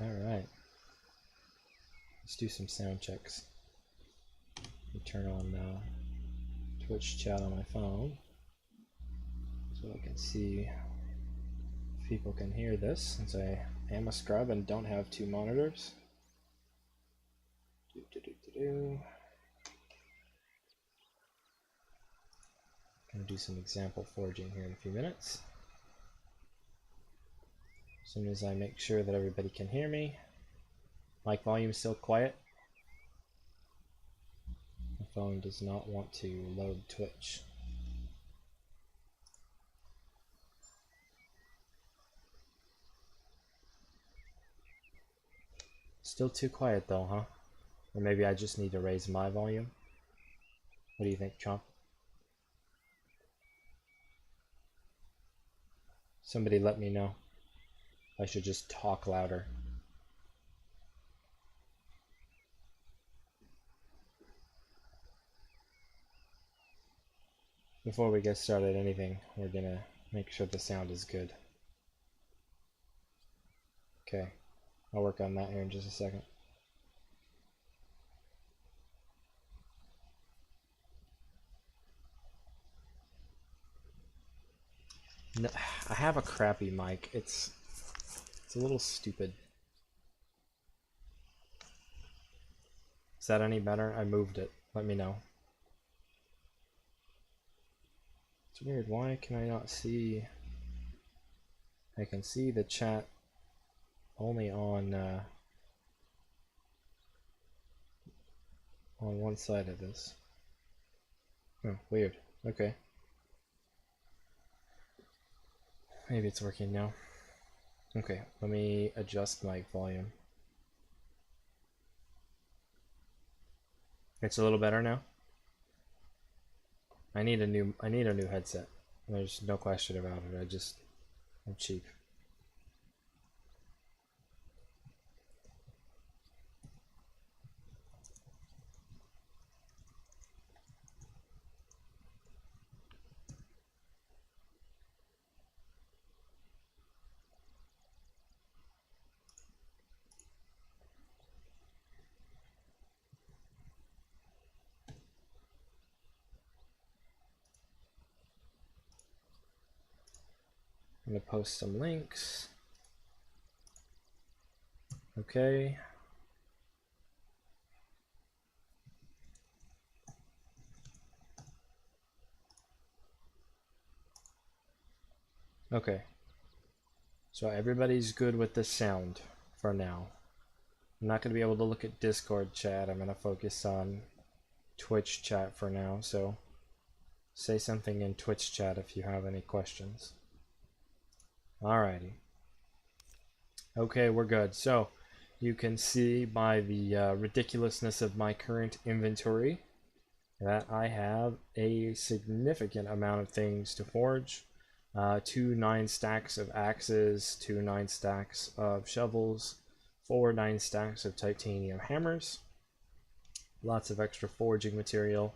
Alright. Let's do some sound checks. Let me turn on Twitch chat on my phone so I can see if people can hear this, since I am a scrub and don't have two monitors. Gonna do some example forging here in a few minutes. As soon as I make sure that everybody can hear me. Mic volume still quiet. My phone does not want to load Twitch. Still too quiet though, huh? Or maybe I just need to raise my volume. What do you think, Chomp? Somebody let me know. I should just talk louder. Before we get started anything, we're gonna make sure the sound is good. Okay, I'll work on that here in just a second. No, I have a crappy mic. It's a little stupid. Is that any better? I moved it. Let me know. It's weird. Why can I not see? I can see the chat only on one side of this. Oh, weird. Okay. Maybe it's working now. Okay, let me adjust my volume. It's a little better now. I need a new headset. There's no question about it. I'm cheap. I'm gonna post some links. Okay. Okay. So everybody's good with the sound for now. I'm not gonna be able to look at Discord chat. I'm gonna focus on Twitch chat for now, so say something in Twitch chat if you have any questions. Alrighty. Okay, we're good. So you can see by the ridiculousness of my current inventory that I have a significant amount of things to forge. 2 9 stacks of axes, 2 9 stacks of shovels, 4 9 stacks of titanium hammers, lots of extra forging material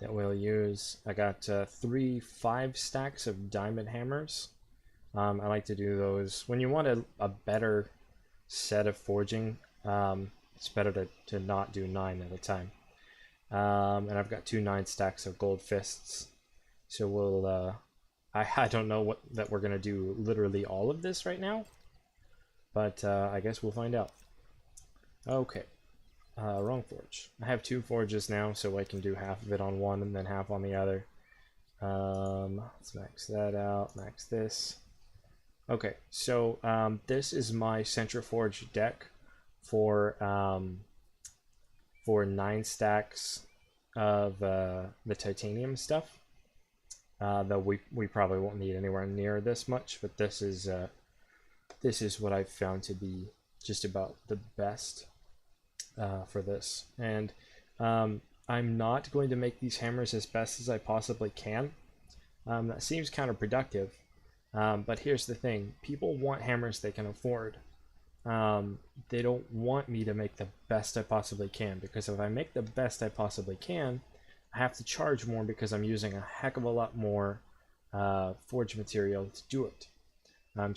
that we'll use. I got 3 5 stacks of diamond hammers. I like to do those when you want a better set of forging. It's better to not do 9 at a time. And I've got 2 9 stacks of gold fists. So we'll I don't know that we're gonna do literally all of this right now, but I guess we'll find out. Okay, wrong forge. I have 2 forges now, so I can do half of it on one and then half on the other. Let's max that out, max this. Okay, so this is my Centraforging deck for 9 stacks of the titanium stuff. Though we probably won't need anywhere near this much, but this is what I've found to be just about the best for this. And I'm not going to make these hammers as best as I possibly can. That seems counterproductive. But here's the thing, people want hammers they can afford. They don't want me to make the best I possibly can, because if I make the best I possibly can, I have to charge more because I'm using a heck of a lot more forge material to do it.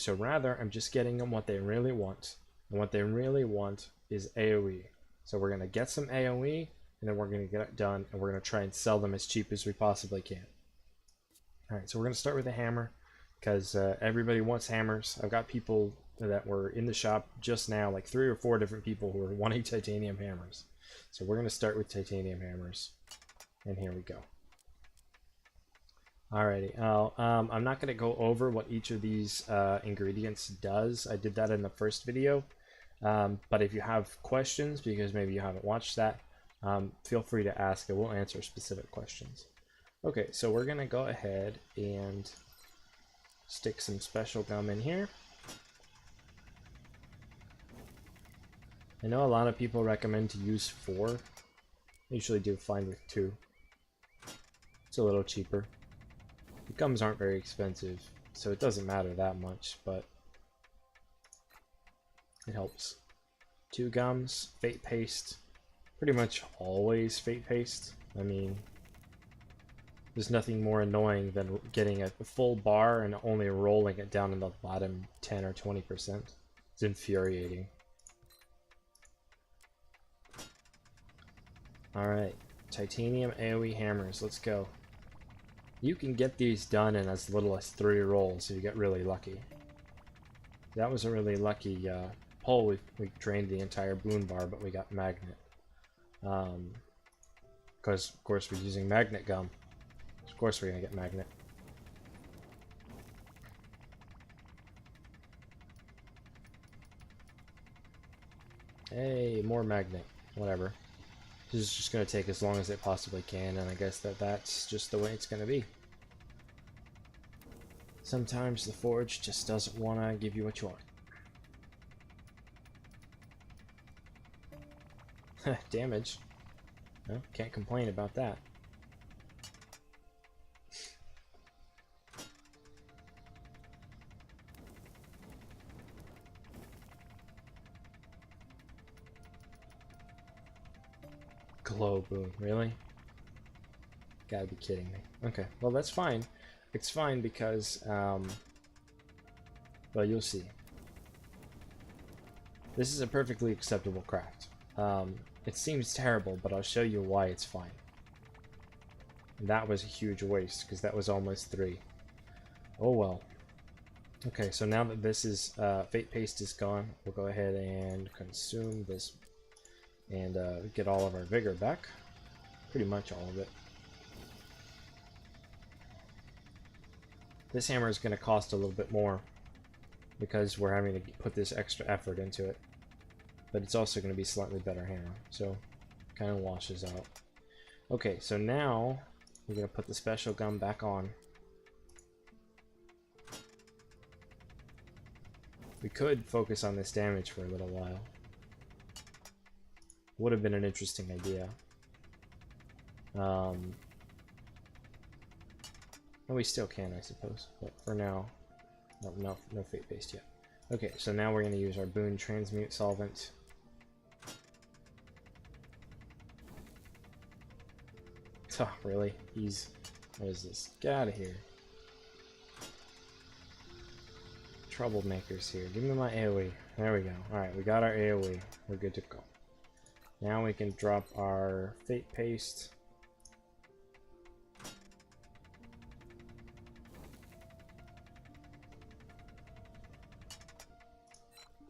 So rather, I'm just getting them what they really want. And what they really want is AoE. So we're going to get some AoE, and then we're going to get it done, and we're going to try and sell them as cheap as we possibly can. Alright, so we're going to start with a hammer, because everybody wants hammers. I've got people that were in the shop just now, like 3 or 4 different people who are wanting titanium hammers. So we're going to start with titanium hammers. And here we go. Alrighty, I'm not going to go over what each of these ingredients does. I did that in the first video. But if you have questions, because maybe you haven't watched that, feel free to ask. I will answer specific questions. Okay, so we're going to go ahead and stick some special gum in here. I know a lot of people recommend to use 4. I usually do fine with 2. It's a little cheaper. The gums aren't very expensive, so it doesn't matter that much, but it helps. 2 gums, fate paste, pretty much always fate paste. I mean, there's nothing more annoying than getting a full bar and only rolling it down in the bottom 10 or 20%. It's infuriating. Alright, titanium AoE hammers, let's go. You can get these done in as little as 3 rolls if you get really lucky. That was a really lucky pull. We drained the entire boon bar, but we got magnet. Because, of course, we're using magnet gum. Of course we're going to get magnet. Hey, more magnet. Whatever. This is just going to take as long as it possibly can, and I guess that's just the way it's going to be. Sometimes the forge just doesn't want to give you what you want. Damage. Well, can't complain about that. Glow boon, really? Gotta be kidding me. Okay, well that's fine. It's fine because, well, you'll see. This is a perfectly acceptable craft. It seems terrible, but I'll show you why it's fine. And that was a huge waste, because that was almost 3. Oh well. Okay, so now that this is, fate paste is gone, we'll go ahead and consume this and get all of our vigor back. Pretty much all of it. This hammer is going to cost a little bit more because we're having to put this extra effort into it. But it's also going to be a slightly better hammer, so it kind of washes out. Okay, so now we're going to put the special gum back on. We could focus on this damage for a little while. Would have been an interesting idea. And we still can, I suppose, but for now, no fate paste yet. Okay, so now we're going to use our boon transmute solvent. Oh, really? What is this? Get out of here. Troublemakers here. Give me my AoE. There we go. Alright, we got our AoE. We're good to go. Now we can drop our fate paste.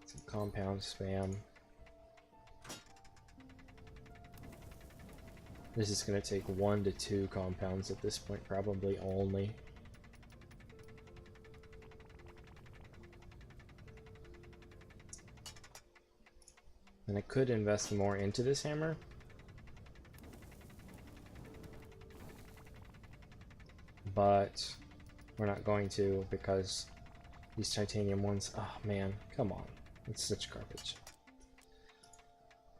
Some compound spam. This is going to take 1 to 2 compounds at this point, probably only. And I could invest more into this hammer. But we're not going to because these titanium ones, oh man, come on. It's such garbage.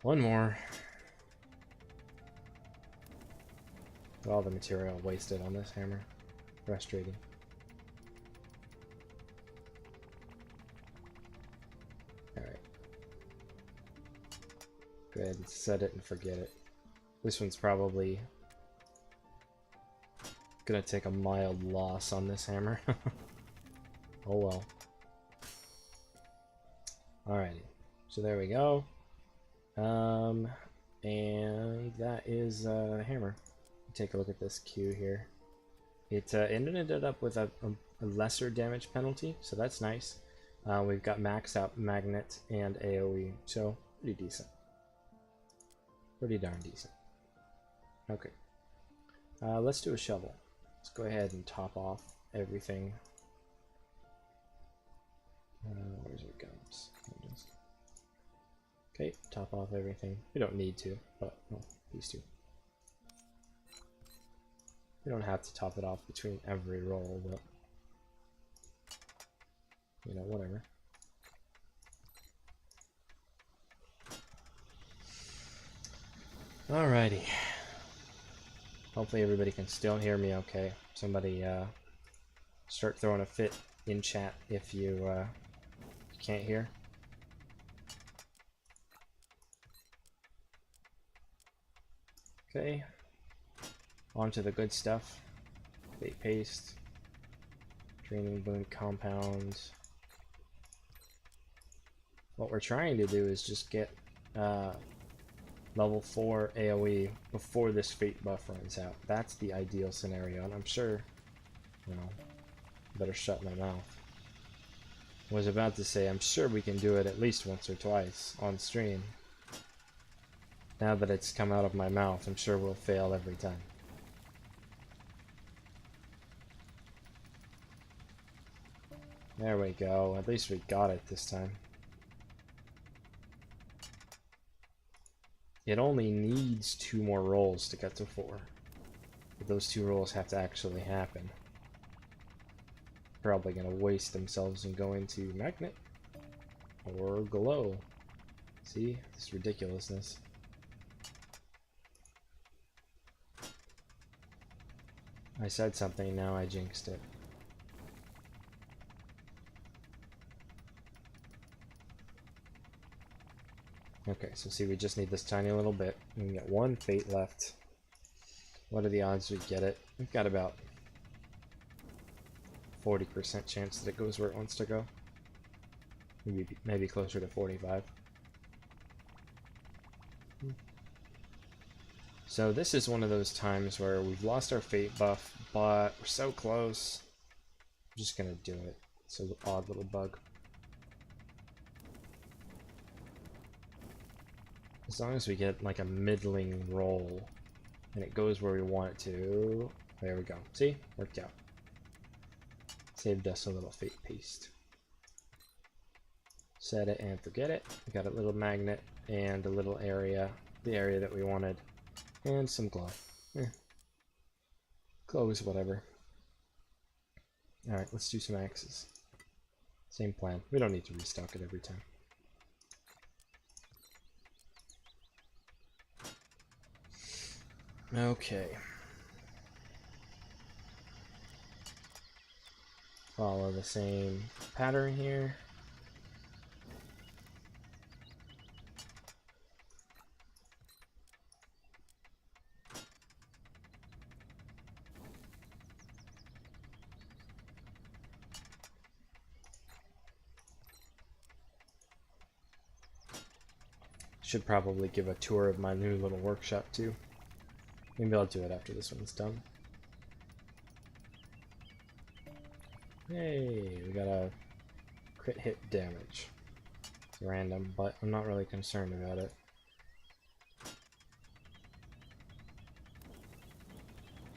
One more. All the material wasted on this hammer. Frustrating. Alright. Go ahead and set it and forget it. This one's probably gonna take a mild loss on this hammer. Oh well. Alrighty. So there we go. And that is the hammer. Take a look at this queue here. It ended up with a lesser damage penalty, so that's nice. We've got max out magnet and AoE, so pretty decent. Pretty darn decent. Okay. Let's do a shovel. Let's go ahead and top off everything. Where's our gums? Okay, top off everything. We don't need to, but well, these two. We don't have to top it off between every roll, but you know, whatever. Alrighty. Hopefully everybody can still hear me okay. Somebody start throwing a fit in chat if you can't hear. Okay. On to the good stuff. Bait paste. Draining boon compounds. What we're trying to do is just get level 4 AoE before this fate buff runs out. That's the ideal scenario, and I'm sure, you know, better shut my mouth. I was about to say, I'm sure we can do it at least once or twice on stream. Now that it's come out of my mouth, I'm sure we'll fail every time. There we go. At least we got it this time. It only needs 2 more rolls to get to 4. But those 2 rolls have to actually happen. Probably gonna waste themselves and go into magnet or glow. See? This ridiculousness. I said something, now I jinxed it. Okay, so see, we just need this tiny little bit. We can get 1 fate left. What are the odds we get it? We've got about 40% chance that it goes where it wants to go. Maybe closer to 45. So this is one of those times where we've lost our fate buff, but we're so close. I'm just gonna do it. It's an odd little bug. As long as we get like a middling roll and it goes where we want it to. There we go. See? Worked out. Saved us a little fate paste. Set it and forget it. We got a little magnet and a little area, the area that we wanted, and some glow. Glow is whatever. Alright, let's do some axes. Same plan. We don't need to restock it every time. Okay. Follow the same pattern here. Should probably give a tour of my new little workshop too. Maybe I'll do it after this one's done. Hey, we got a crit hit damage. It's random, but I'm not really concerned about it.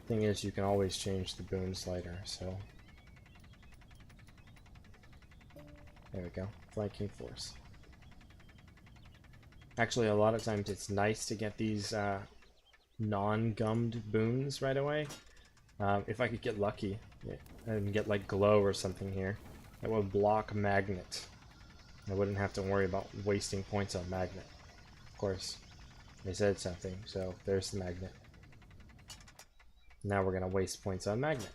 Thing is, you can always change the boon slider, so... There we go. Flanking force. Actually, a lot of times it's nice to get these non-gummed boons right away. If I could get lucky and get like glow or something here, that would block magnet. I wouldn't have to worry about wasting points on magnet. Of course, they said something, so there's the magnet. Now we're gonna waste points on magnet.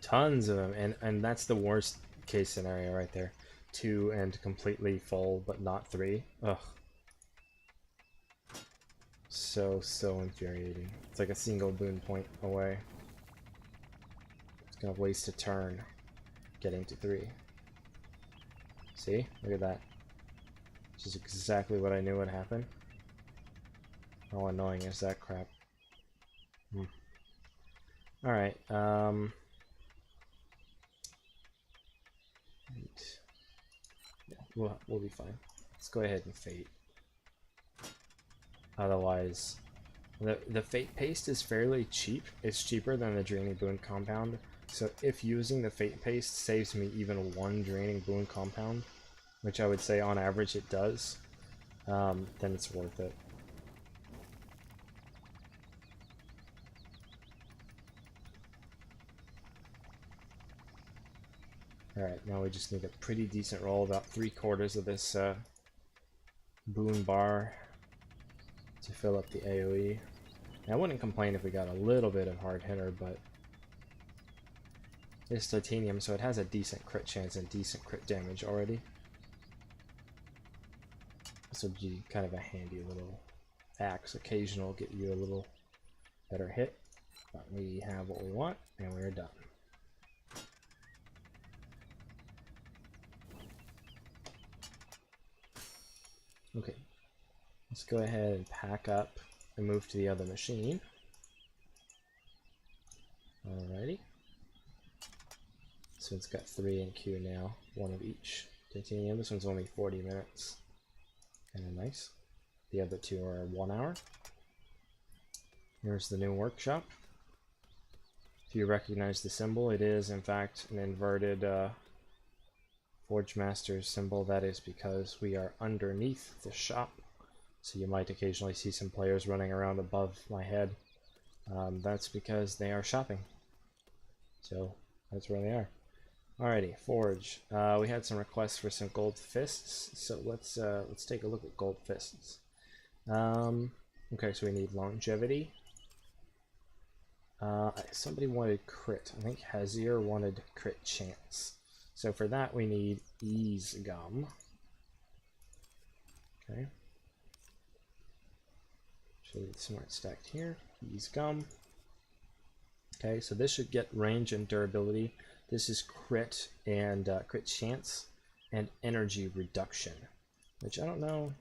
Tons of them, and that's the worst case scenario right there. 2 and completely full, but not 3. Ugh. So so infuriating. It's like a single boon point away. It's gonna waste a turn getting to 3. See? Look at that. Which is exactly what I knew would happen. How annoying is that crap? Alright, yeah, we'll be fine. Let's go ahead and fate. Otherwise, the fate paste is fairly cheap. It's cheaper than the draining boon compound. So if using the fate paste saves me even 1 draining boon compound, which I would say on average it does, then it's worth it. Alright, now we just need a pretty decent roll, about 3/4 of this boon bar to fill up the AoE. Now, I wouldn't complain if we got a little bit of hard hitter, but it's titanium, so it has a decent crit chance and decent crit damage already. This will be kind of a handy little axe. Occasional get you a little better hit, but we have what we want, and we're done. Okay, let's go ahead and pack up and move to the other machine. Alrighty. So it's got 3 in queue now, 1 of each titanium. This one's only 40 minutes. Kinda nice. The other 2 are 1 hour. Here's the new workshop. If you recognize the symbol, it is in fact an inverted Forge Master's symbol. That is because we are underneath the shop. So you might occasionally see some players running around above my head. That's because they are shopping. So that's where they are. Alrighty, Forge. We had some requests for some gold fists, so let's take a look at gold fists. Okay, so we need longevity. Somebody wanted crit. I think Hazier wanted crit chance. So for that we need ease gum. Okay. So smart stacked here. Ease gum. Okay, so this should get range and durability. This is crit and crit chance and energy reduction, which I don't know.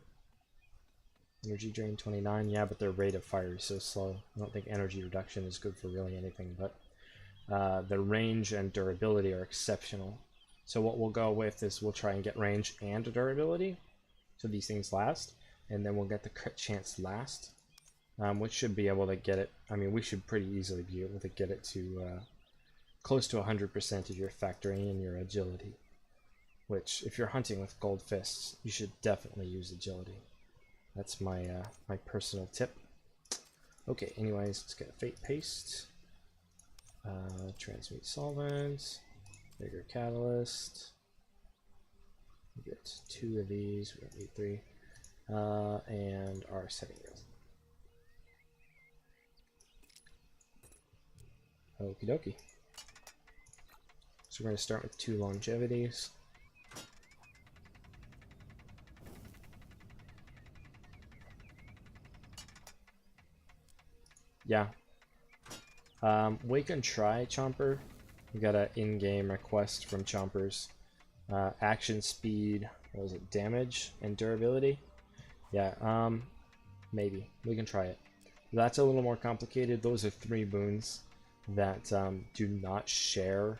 Energy drain 29, yeah, but their rate of fire is so slow. I don't think energy reduction is good for really anything, but the range and durability are exceptional. So what we'll go with is we'll try and get range and durability, so these things last, and then we'll get the crit chance last, which should be able to get it. I mean, we should pretty easily be able to get it to close to 100% if you're factoring in your agility, which if you're hunting with gold fists, you should definitely use agility. That's my my personal tip. Okay, anyways, let's get fate paste, transmute solvent, bigger catalyst. We get 2 of these. We don't need 3, and our setting goes. Okie dokie. So we're going to start with 2 longevities. Yeah. We can try Chomper. We got an in-game request from Chompers. Action speed, what was it, damage and durability? Yeah, maybe. We can try it. That's a little more complicated. Those are 3 boons that do not share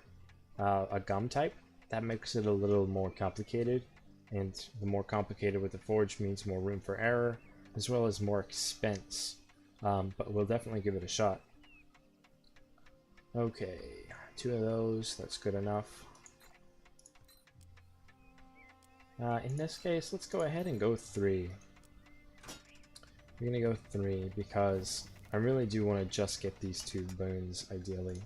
a gum type. That makes it a little more complicated. And the more complicated with the Forge means more room for error, as well as more expense. But we'll definitely give it a shot. Okay, 2 of those, that's good enough. In this case, let's go ahead and go 3. We're gonna go 3 because I really do want to just get these 2 boons, ideally.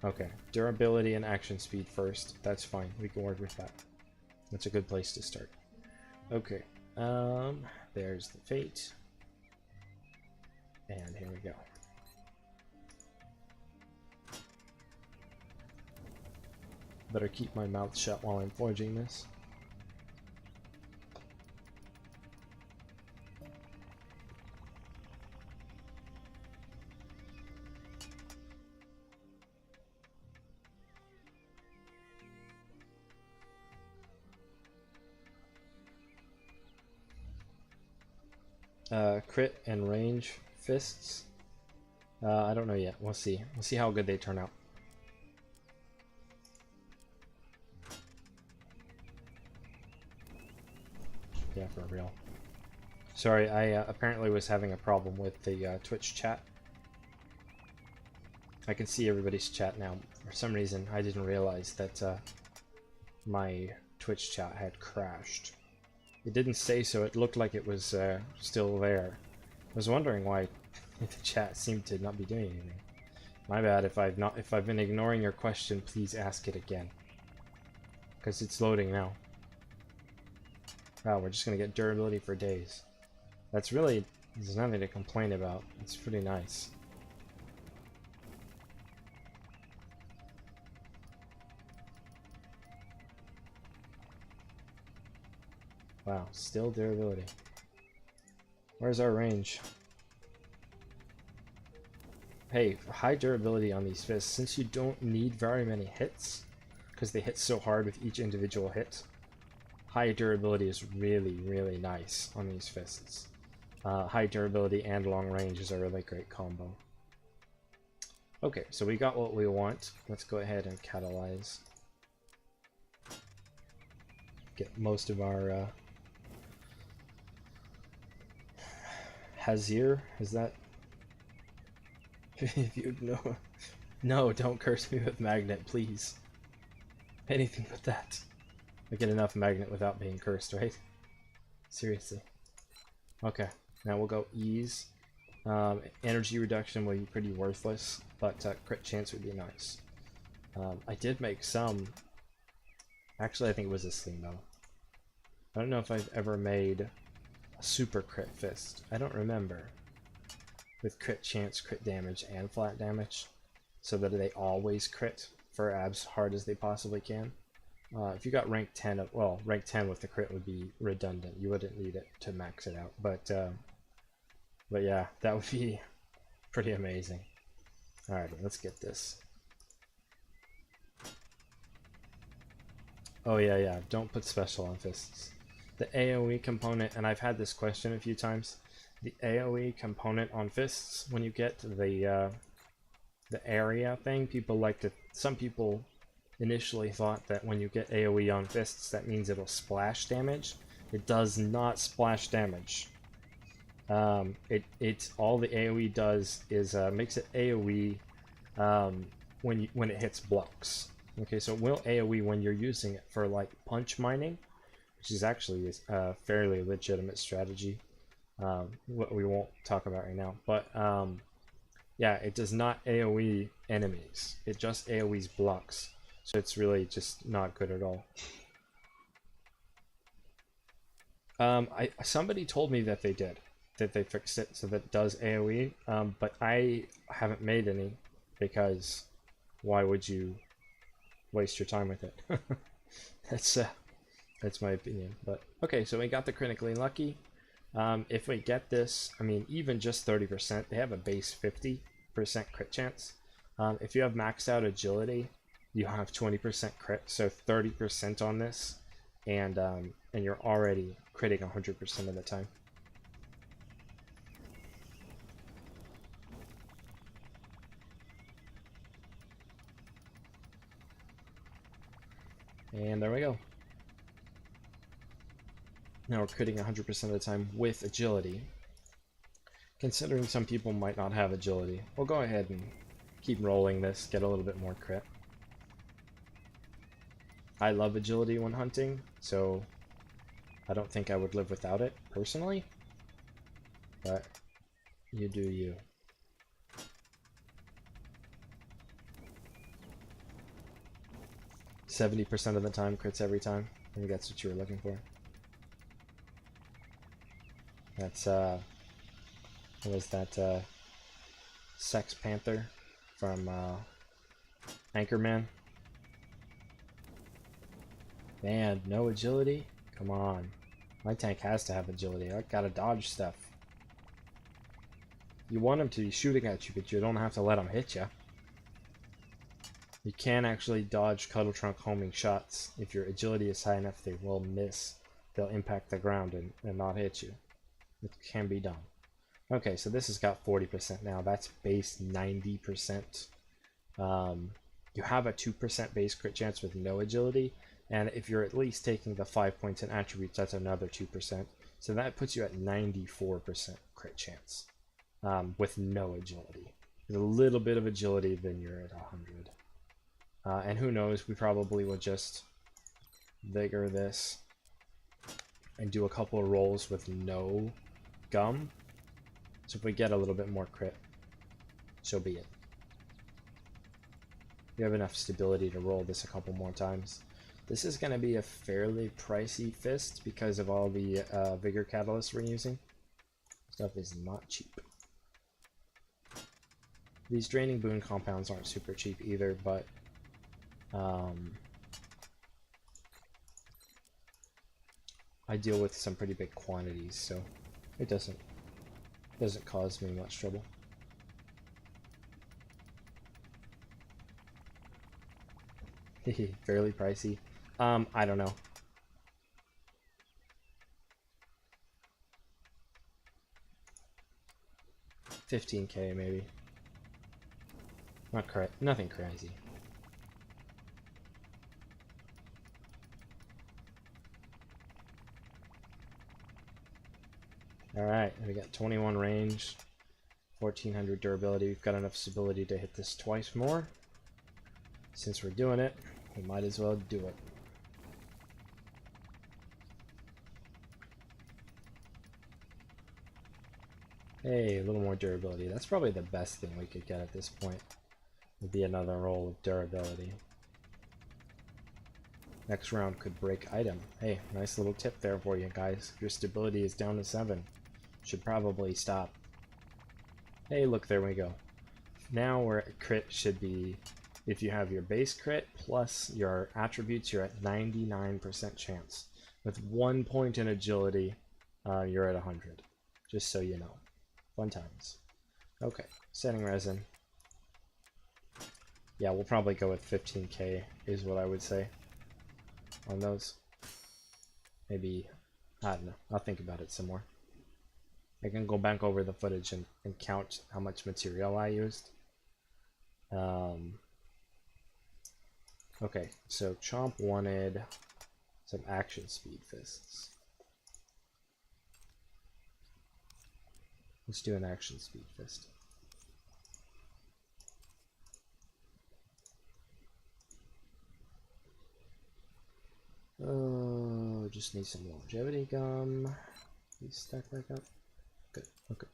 Okay, durability and action speed first. That's fine, we can work with that. That's a good place to start. Okay, there's the fate. And here we go. Better keep my mouth shut while I'm forging this. crit and range fists. I don't know yet. We'll see. We'll see how good they turn out. Yeah, for real. Sorry, I apparently was having a problem with the Twitch chat. I can see everybody's chat now. For some reason, I didn't realize that my Twitch chat had crashed. It didn't say so. It looked like it was still there. I was wondering why the chat seemed to not be doing anything. My bad if I've been ignoring your question. Please ask it again, because it's loading now. Wow, we're just gonna get durability for days. That's really, there's nothing to complain about. It's pretty nice. Wow, still durability. Where's our range? Hey, high durability on these fists, since you don't need very many hits, because they hit so hard with each individual hit. High durability is really, really nice on these fists. High durability and long range is a really great combo. Okay, so we got what we want. Let's go ahead and catalyze. Get most of our Hazir, is that? If you know, no, don't curse me with magnet, please. Anything but that. I get enough magnet without being cursed, right? Seriously. Okay, now we'll go ease. Energy reduction will be pretty worthless, but crit chance would be nice. I did make some. Actually, I think it was this thing though. I don't know if I've ever made a super crit fist. I don't remember. With crit chance, crit damage, and flat damage, so that they always crit for as hard as they possibly can. If you got rank 10, well, rank 10 with the crit would be redundant. You wouldn't need it to max it out, but yeah, that would be pretty amazing. Alright, let's get this. Oh yeah, don't put special on fists. The AoE component, and I've had this question a few times, the AoE component on fists, when you get the area thing, some people initially thought that when you get AoE on fists, that means it'll splash damage. It does not splash damage. It's all the AoE does is makes it AoE when it hits blocks. Okay, so it will AoE when you're using it for like punch mining, which is actually a fairly legitimate strategy. What we won't talk about right now, but yeah, it does not AoE enemies. It just AoEs blocks, so it's really just not good at all. Somebody told me that they did, that they fixed it so that it does AoE, but I haven't made any, because why would you waste your time with it? That's my opinion. But okay, so we got the critically lucky. If we get this, I mean, even just 30%, they have a base 50% crit chance. If you have maxed out agility, you have 20% crit, so 30% on this, and you're already critting 100% of the time. And there we go. Now we're critting 100% of the time with agility. Considering some people might not have agility, we'll go ahead and keep rolling this, get a little bit more crit. I love agility when hunting, so I don't think I would live without it, personally. But you do you. "70% of the time crits every time." I think that's what you were looking for. That's what was that, Sex Panther from Anchorman? Man, no agility? Come on. My tank has to have agility. I gotta dodge stuff. You want him to be shooting at you, but you don't have to let him hit you. You can actually dodge Cuddle Trunk homing shots. If your agility is high enough, they will miss. They'll impact the ground and not hit you. It can be done. Okay, so this has got 40% now. That's base 90%. You have a 2% base crit chance with no agility, and if you're at least taking the 5 points in attributes, that's another 2%. So that puts you at 94% crit chance with no agility. With a little bit of agility, then you're at 100. And who knows, we probably will just vigor this and do a couple of rolls with no gum. So if we get a little bit more crit, so be it. We have enough stability to roll this a couple more times. This is going to be a fairly pricey fist because of all the vigor catalysts we're using. Stuff is not cheap. These draining boon compounds aren't super cheap either, but I deal with some pretty big quantities, so it doesn't cause me much trouble. Fairly pricey. I don't know. $15K maybe. Nothing crazy. Alright, we got 21 range, 1400 durability. We've got enough stability to hit this twice more. Since we're doing it, we might as well do it. Hey, a little more durability. That's probably the best thing we could get at this point. Would be another roll of durability. Next round could break item. Hey, nice little tip there for you guys. If your stability is down to 7, should probably stop. Hey, look, there we go. Now we're at crit should be, if you have your base crit plus your attributes, you're at 99% chance. With 1 point in agility, you're at 100. Just so you know. Fun times. Okay, setting resin. Yeah, we'll probably go with 15K is what I would say on those. Maybe, I don't know. I'll think about it some more. I can go back over the footage and count how much material I used. Okay, so Chomp wanted some action speed fists. Let's do an action speed fist. Oh, just need some longevity gum. Please stack back up. Good, okay.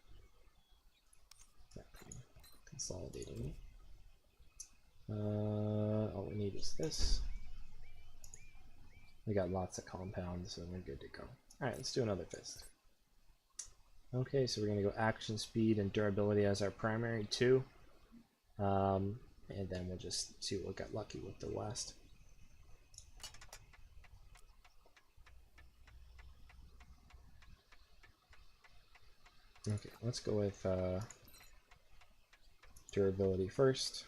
Consolidating. All we need is this. We got lots of compounds, so we're good to go. Alright, let's do another fist. Okay, so we're going to go action speed and durability as our primary two. And then we'll just see what we got lucky with the last. Okay, let's go with durability first.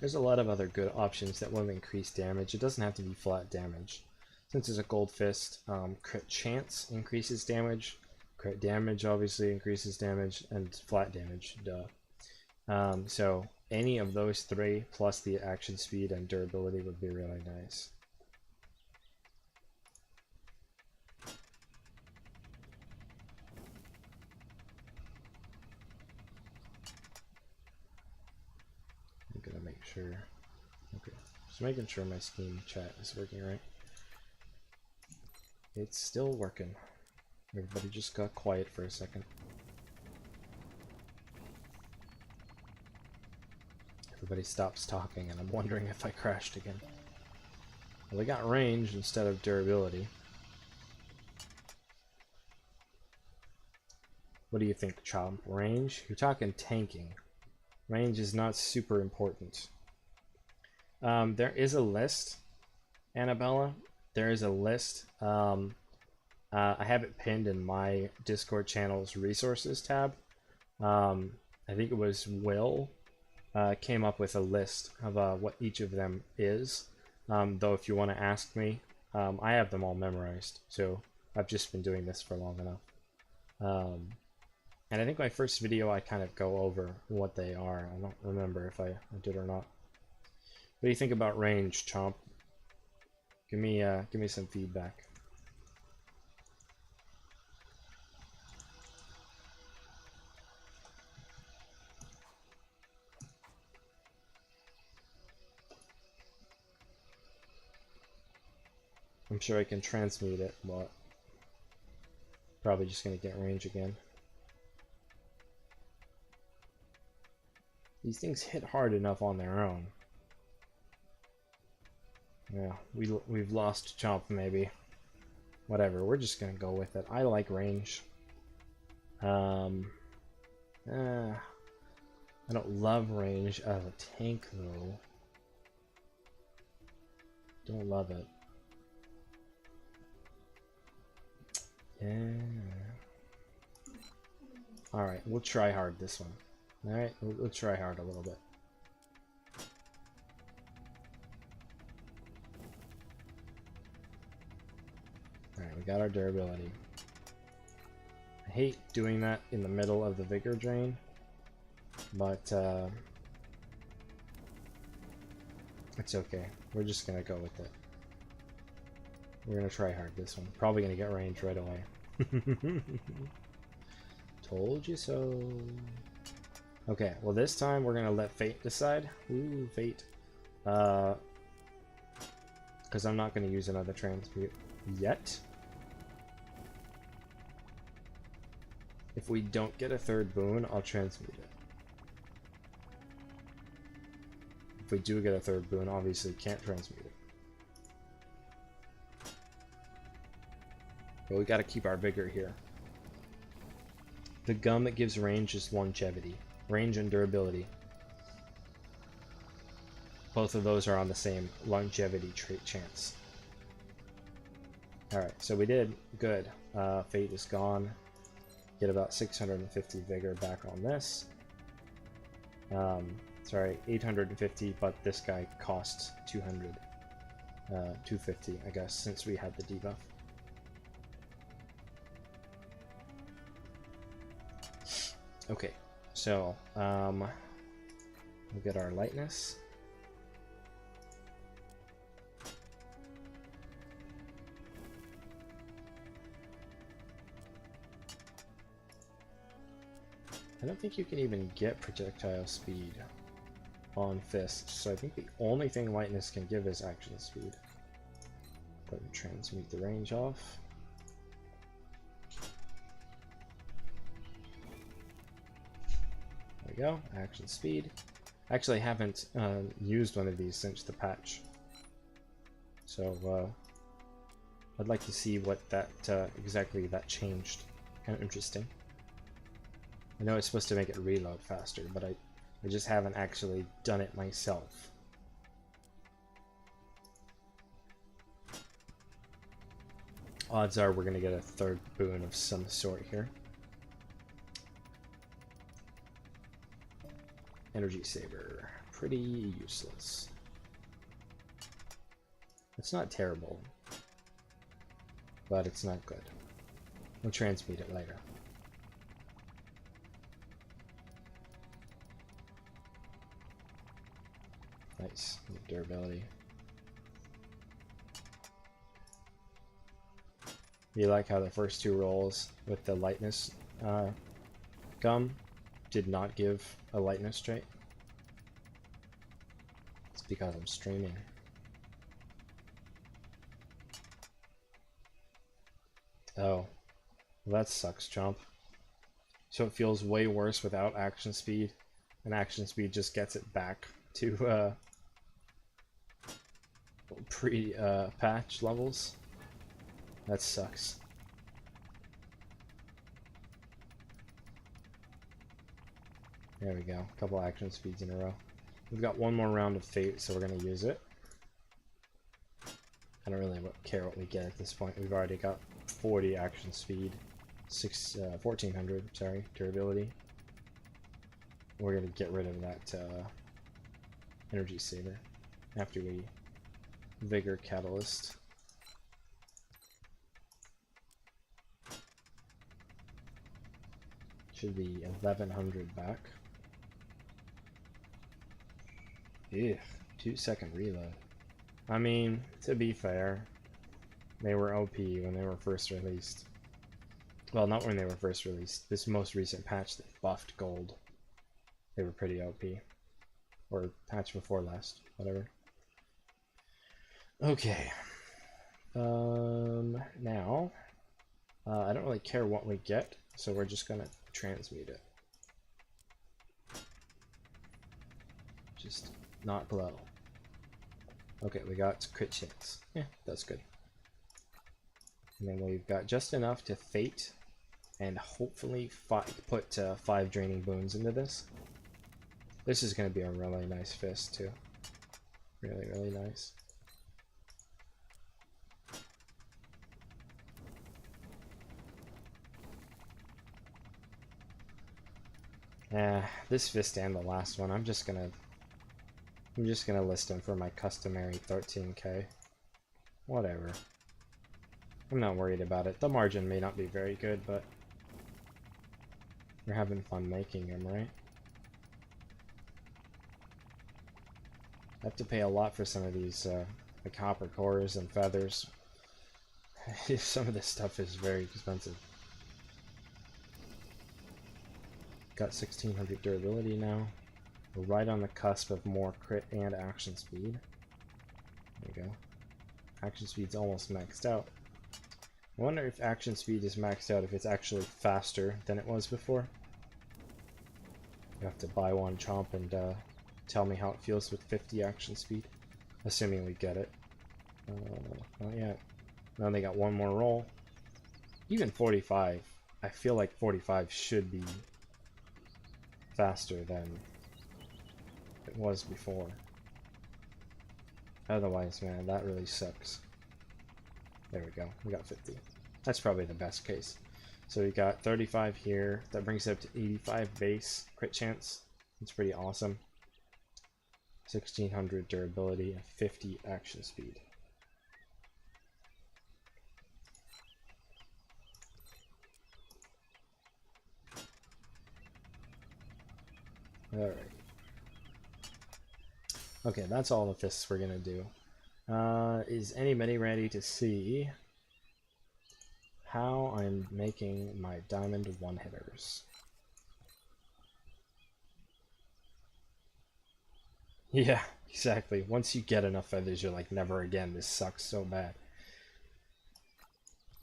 There's a lot of other good options that will increase damage. It doesn't have to be flat damage. Since it's a gold fist, crit chance increases damage, crit damage obviously increases damage, and flat damage, duh. So any of those three plus the action speed and durability would be really nice. I'm gonna make sure. Okay, just making sure my Steam chat is working right. It's still working. Everybody just got quiet for a second. Everybody stops talking and I'm wondering if I crashed again. Well, we got range instead of durability. What do you think, Chomp? Range? You're talking tanking. Range is not super important. There is a list, Annabella. There is a list. I have it pinned in my Discord channel's resources tab. I think it was Will came up with a list of what each of them is. Though if you want to ask me, I have them all memorized, so I've just been doing this for long enough. And I think my first video I kind of go over what they are. I don't remember if I did or not. What do you think about range, Chomp? Give me some feedback. I'm sure I can transmute it, but probably just gonna get range again. These things hit hard enough on their own. Yeah, we've lost Chomp maybe. Whatever, we're just gonna go with it. I like range. I don't love range as a tank though. Don't love it. Yeah. Alright, we'll try hard this one. Alright, we'll try hard a little bit. Alright, we got our durability. I hate doing that in the middle of the vigor drain, but it's okay. We're just gonna go with it. We're gonna try hard this one. Probably gonna get range right away. Told you so. Okay, well this time we're gonna let fate decide. Ooh, fate. Because I'm not gonna use another transmute yet. If we don't get a third boon, I'll transmute it. If we do get a third boon, obviously can't transmute it. But we gotta keep our vigor here. The gum that gives range is longevity. Range and durability. Both of those are on the same longevity trait chance. Alright, so we did good. Fate is gone. Get about 650 vigor back on this. Sorry, 850, but this guy costs 200. 250, I guess, since we had the debuff. Okay, so we'll get our lightness. I don't think you can even get projectile speed on fists, so I think the only thing lightness can give is action speed. But we transmute the range off. There we go, action speed. Actually, I haven't used one of these since the patch, so I'd like to see what that exactly that changed. Kind of interesting. I know it's supposed to make it reload faster, but I just haven't actually done it myself. Odds are we're going to get a third boon of some sort here. Energy saver. Pretty useless. It's not terrible, but it's not good. We'll transmute it later. Nice. Durability. You like how the first two rolls with the lightness gum did not give a lightness trait? It's because I'm streaming. Oh. Well, that sucks, Chomp. So it feels way worse without action speed, and action speed just gets it back to pre-patch levels. That sucks. There we go. A couple action speeds in a row. We've got one more round of fate, so we're going to use it. I don't really care what we get at this point. We've already got 40 action speed, 1400, sorry, durability. We're going to get rid of that energy saver after we vigor catalyst. Should be 1100 back. Ew, 2-second reload. I mean, to be fair, they were OP when they were first released. Well, not when they were first released. This most recent patch that buffed gold. They were pretty OP. Or patch before last, whatever. Okay. Now, I don't really care what we get, so we're just gonna transmute it. Just not glow. Okay, we got crit chance. Yeah, that's good. And then we've got just enough to fate and hopefully put 5 draining boons into this. This is going to be a really nice fist too. Really, really nice. This fist and the last one, I'm just gonna list them for my customary 13k. Whatever. I'm not worried about it. The margin may not be very good, but we're having fun making them, right? I have to pay a lot for some of these the copper cores and feathers. Some of this stuff is very expensive. Got 1600 durability now. We're right on the cusp of more crit and action speed. There we go. Action speed's almost maxed out. I wonder if action speed is maxed out if it's actually faster than it was before. You have to buy one chomp and tell me how it feels with 50 action speed. Assuming we get it. Not yet. Now they got one more roll. Even 45. I feel like 45 should be faster than it was before. Otherwise, man, that really sucks. There we go. We got 50. That's probably the best case. So we got 35 here. That brings it up to 85 base crit chance. It's pretty awesome. 1600 durability and 50 action speed. Alright. Okay, that's all the fists we're gonna do. Is anybody ready to see how I'm making my diamond one-hitters? Yeah, exactly. Once you get enough feathers, you're like, never again. This sucks so bad.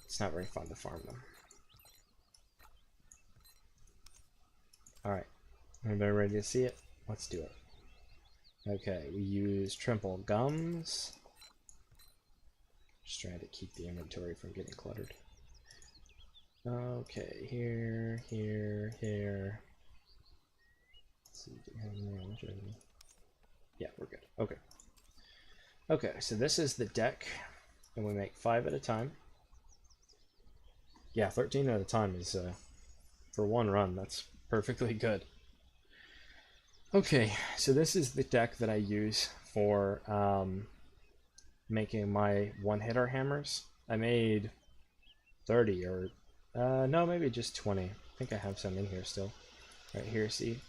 It's not very fun to farm them. Alright. Everybody ready to see it? Let's do it. Okay, we use Trimple Gums. Just trying to keep the inventory from getting cluttered. Okay, here. Let's see, do we have more already? Yeah, we're good. Okay. Okay, so this is the deck, and we make 5 at a time. Yeah, 13 at a time is, for one run, that's perfectly good. Okay, so this is the deck that I use for making my one-hitter hammers. I made 30 or no, maybe just 20. I think I have some in here still. Right here, see?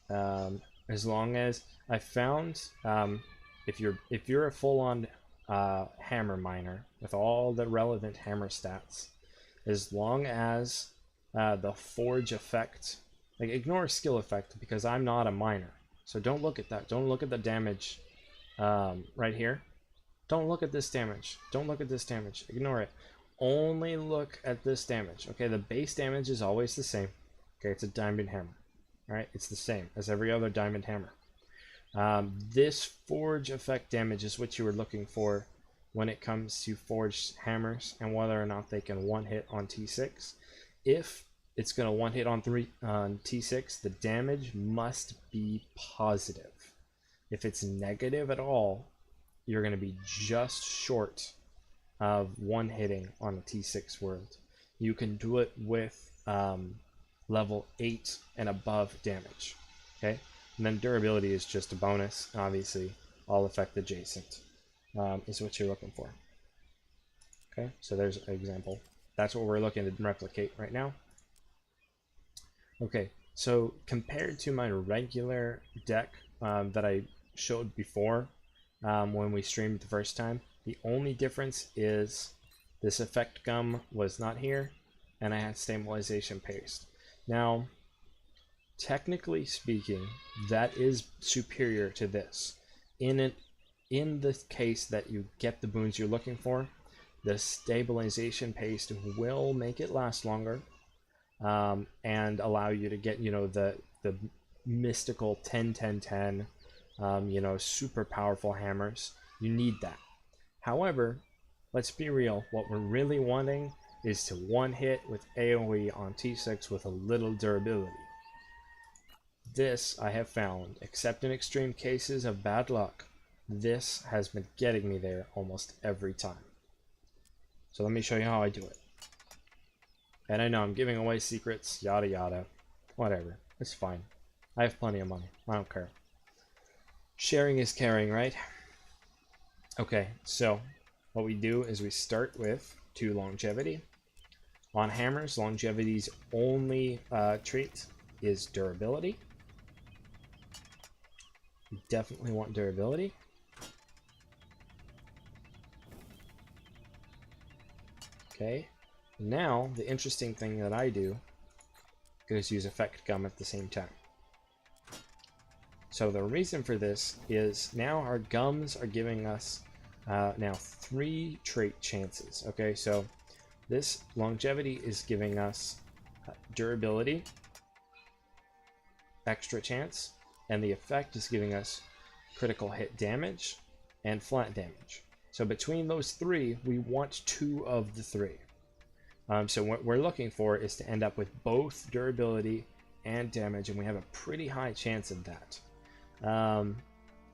As long as I found if you're a full-on hammer miner with all the relevant hammer stats, as long as the forge effect, like ignore skill effect because I'm not a miner, so don't look at that. Don't look at the damage right here. Don't look at this damage. Don't look at this damage. Ignore it. Only look at this damage. Okay, the base damage is always the same. Okay, it's a diamond hammer. All right, it's the same as every other diamond hammer. This forge effect damage is what you were looking for when it comes to forged hammers and whether or not they can one hit on T6. If it's going to one hit on T6, the damage must be positive. If it's negative at all, you're going to be just short of one hitting on a T6 world. You can do it with level 8 and above damage. Okay, And then durability is just a bonus. Obviously, all effect adjacent is what you're looking for. Okay, so there's an example. That's what we're looking to replicate right now. Okay, so compared to my regular deck that I showed before when we streamed the first time, the only difference is this effect gum was not here, and I had stabilization paste. Now, technically speaking, that is superior to this. In the case that you get the boons you're looking for, the stabilization paste will make it last longer and allow you to get, the mystical 10-10-10, super powerful hammers. You need that. However, let's be real, what we're really wanting is to one hit with AoE on T6 with a little durability. This, I have found, except in extreme cases of bad luck, this has been getting me there almost every time. So let me show you how I do it. And I know I'm giving away secrets, yada yada. Whatever, it's fine. I have plenty of money, I don't care. Sharing is caring, right? Okay, so what we do is we start with 2 longevity. On hammers, longevity's only trait is durability. We definitely want durability. Okay, now the interesting thing that I do is use effect gum at the same time. So the reason for this is now our gums are giving us now 3 trait chances. Okay, so this longevity is giving us durability, extra chance, and the effect is giving us critical hit damage and flat damage. So between those 3, we want 2 of the 3. So what we're looking for is to end up with both durability and damage, and we have a pretty high chance of that.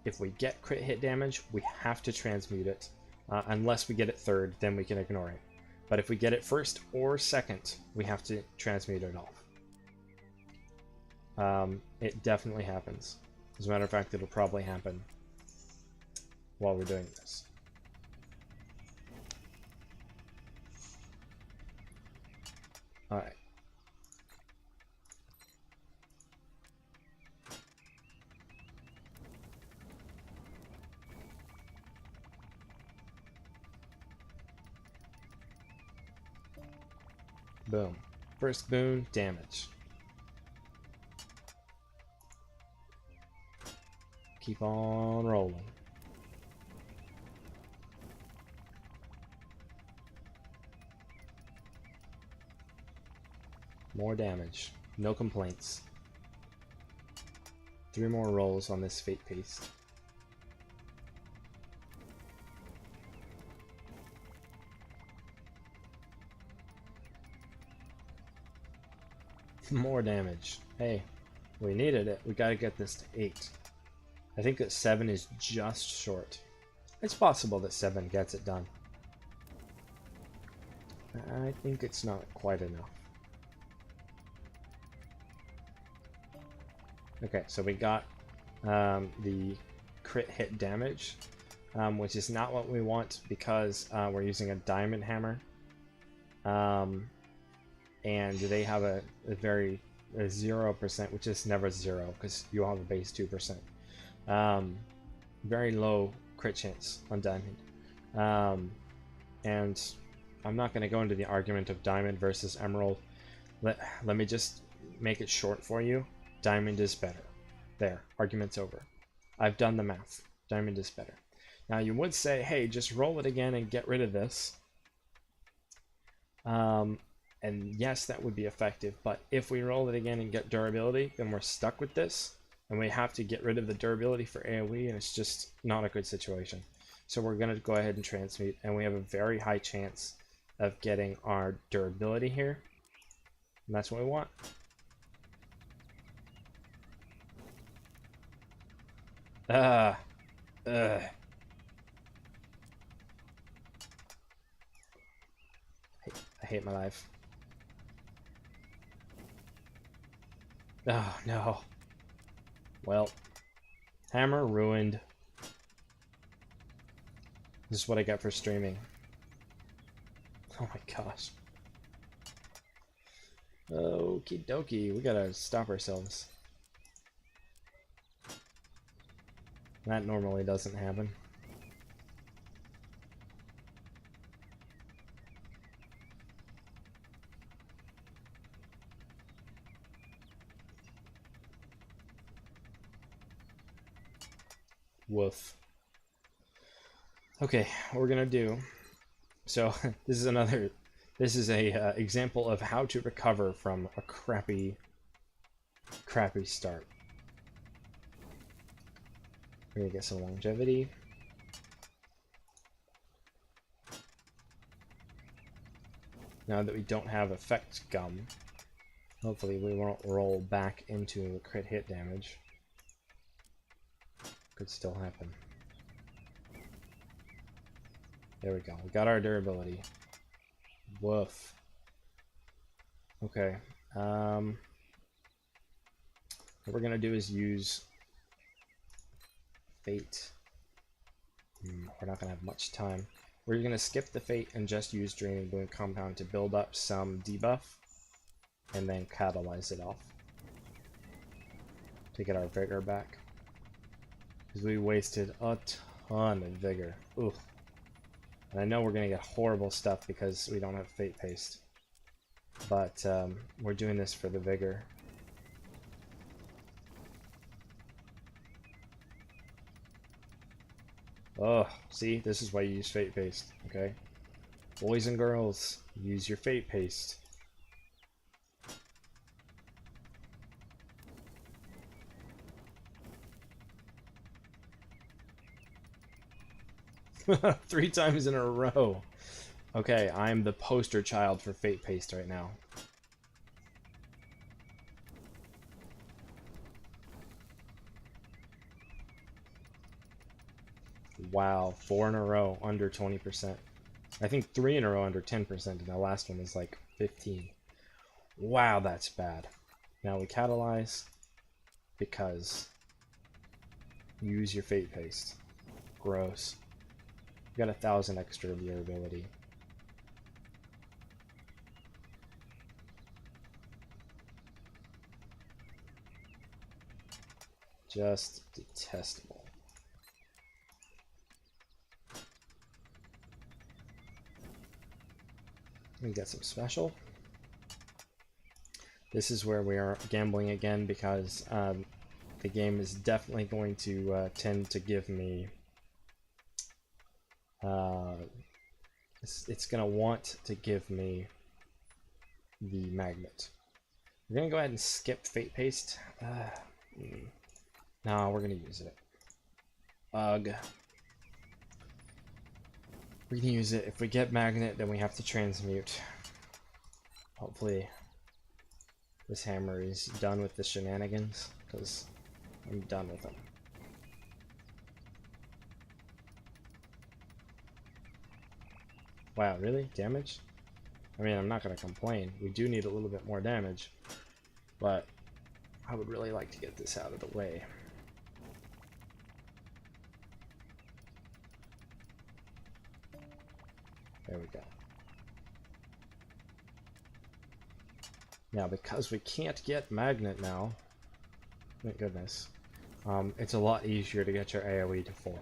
If we get crit hit damage, we have to transmute it. Unless we get it third, then we can ignore it. But if we get it first or second, we have to transmute it off. It definitely happens. As a matter of fact, it'll probably happen while we're doing this. Alright. Boom. First boon, damage. Keep on rolling. More damage. No complaints. 3 more rolls on this fate paste. More damage. Hey, we needed it. We gotta get this to 8. I think that 7 is just short. It's possible that 7 gets it done. I think it's not quite enough. Okay, so we got the crit hit damage, which is not what we want because we're using a diamond hammer. And they have a 0%, which is never 0 because you have a base 2%. Very low crit chance on diamond. And I'm not going to go into the argument of diamond versus emerald. Let me just make it short for you. Diamond is better. There, argument's over. I've done the math. Diamond is better. Now you would say, hey, just roll it again and get rid of this. And yes, that would be effective, but if we roll it again and get durability, then we're stuck with this, and we have to get rid of the durability for AoE, and it's just not a good situation. So we're going to go ahead and transmute, and we have a very high chance of getting our durability here, and that's what we want. I hate my life. Oh no. Well, hammer ruined. This is what I got for streaming. Oh my gosh. Okie dokie, we gotta stop ourselves. That normally doesn't happen. Woof. Okay, what we're gonna do. So this is a example of how to recover from a crappy start. We're gonna get some longevity. Now that we don't have effect gum, hopefully we won't roll back into crit hit damage. Could still happen. There we go. We got our durability. Woof. Okay. What we're gonna do is use Fate. We're not gonna have much time. We're gonna skip the Fate and just use Draining Bloom Compound to build up some debuff, and then catalyze it off to get our vigor back. Because we wasted a ton of vigor. Ooh. And I know we're gonna get horrible stuff because we don't have Fate Paste. But we're doing this for the vigor. Oh, see? This is why you use Fate Paste, okay? Boys and girls, use your Fate Paste. Three times in a row. Okay, I'm the poster child for Fate Paste right now. Wow, 4 in a row under 20%. I think 3 in a row under 10%, and the last one was like 15. Wow, that's bad. Now we catalyze because use your Fate Paste. Gross. You got 1,000 extra of your ability. Just detestable. We got some special. This is where we are gambling again because the game is definitely going to tend to give me it's going to want to give me the magnet. We're going to go ahead and skip Fate Paste. No, we're going to use it. Ugh. We can use it. If we get magnet, then we have to transmute. Hopefully this hammer is done with the shenanigans, because I'm done with them. Wow, really? Damage? I mean, I'm not going to complain. We do need a little bit more damage, but I would really like to get this out of the way. There we go. Now, because we can't get magnet now, thank goodness, it's a lot easier to get your AoE to 4.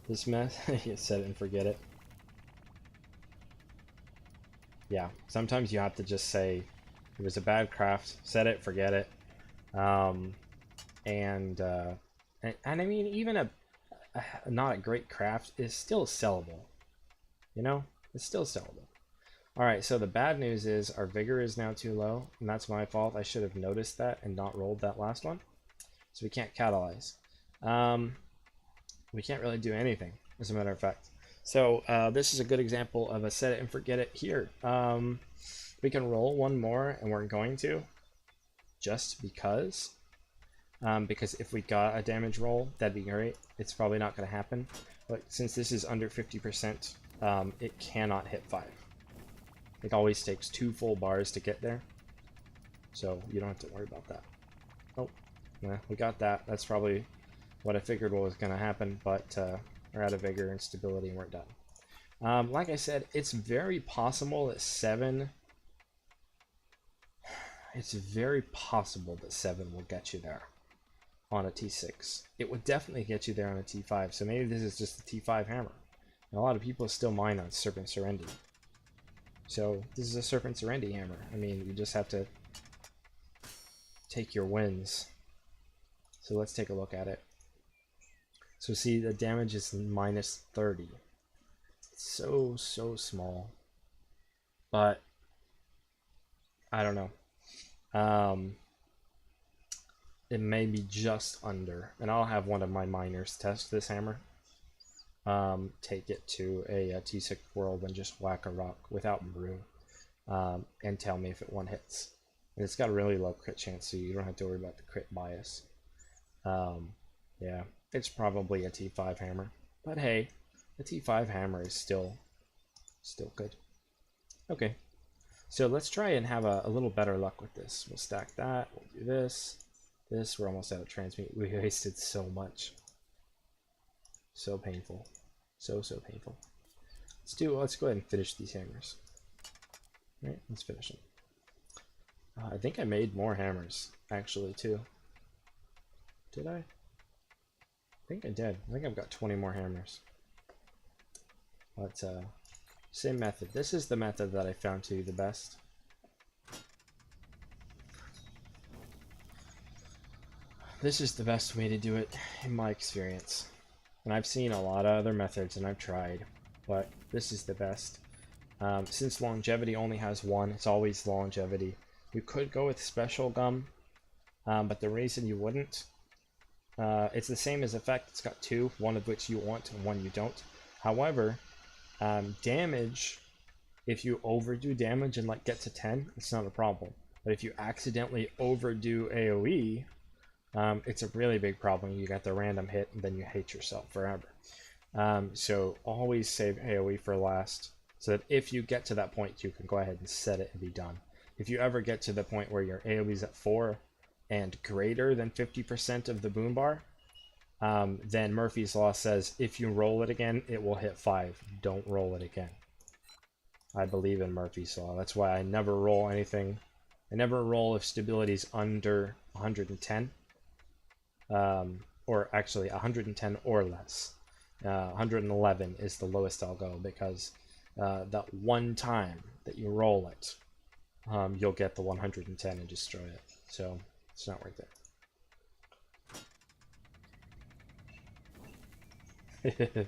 This mess, you set it and forget it. Yeah, sometimes you have to just say it was a bad craft, set it, forget it. And I mean, even a not a great craft is still sellable. You know, it's still sellable. Alright, so the bad news is our vigor is now too low, and that's my fault. I should have noticed that and not rolled that last one. So we can't catalyze. We can't really do anything, as a matter of fact. So this is a good example of a set it and forget it here. We can roll one more, and we're going to, just because. because if we got a damage roll, that'd be great. It's probably not going to happen, but since this is under 50%, it cannot hit 5. It always takes 2 full bars to get there, so you don't have to worry about that. Oh, yeah, we got that. That's probably what I figured was going to happen, but we're out of vigor and stability and we're done. Like I said, it's very possible that 7... It's very possible that 7 will get you there on a T6. It would definitely get you there on a T5, so maybe this is just a T5 hammer. And a lot of people still mine on Serpent Serendi. So this is a Serpent Serendi hammer. I mean, you just have to take your wins. So let's take a look at it. So see, the damage is minus 30. It's so small. But I don't know. It may be just under, and I'll have one of my miners test this hammer. Take it to a T6 world and just whack a rock without brew, and tell me if it one hits. And it's got a really low crit chance, so you don't have to worry about the crit bias. Yeah, it's probably a T5 hammer, but hey, the T5 hammer is still good. Okay, so let's try and have a little better luck with this. We'll stack that. We'll do this. We're almost out of transmute. We wasted so much. So painful. So painful. Let's go ahead and finish these hammers. All right, let's finish them. I think I made more hammers, actually, too. Did I? I think I did. I think I've got 20 more hammers. But, same method. This is the method that I found to be the best. This is the best way to do it, in my experience. And I've seen a lot of other methods, and I've tried, but this is the best. Since longevity only has 1, it's always longevity. You could go with special gum, but the reason you wouldn't, it's the same as effect. It's got 2, one of which you want and one you don't. However, damage, if you overdo damage and like get to 10, it's not a problem. But if you accidentally overdo AoE, it's a really big problem. You got the random hit and then you hate yourself forever. So always save AoE for last, so that if you get to that point, you can go ahead and set it and be done. If you ever get to the point where your AoE is at 4 and greater than 50% of the boon bar, then Murphy's Law says if you roll it again, it will hit 5. Don't roll it again. I believe in Murphy's Law. That's why I never roll anything. I never roll if stability is under 110. Or actually 110 or less. 111 is the lowest I'll go, because that one time that you roll it, you'll get the 110 and destroy it. So it's not worth it.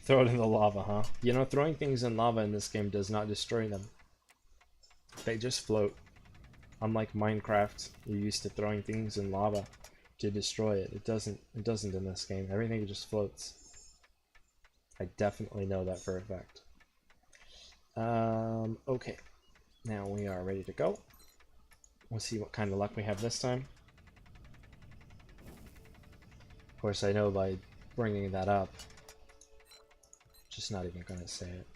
Throw it in the lava, huh? You know, throwing things in lava in this game does not destroy them. They just float. Unlike Minecraft, you're used to throwing things in lava to destroy it. It doesn't in this game. Everything just floats. I definitely know that for a fact. Okay. Now we are ready to go. We'll see what kind of luck we have this time. Of course, I know by bringing that up, just not even gonna say it.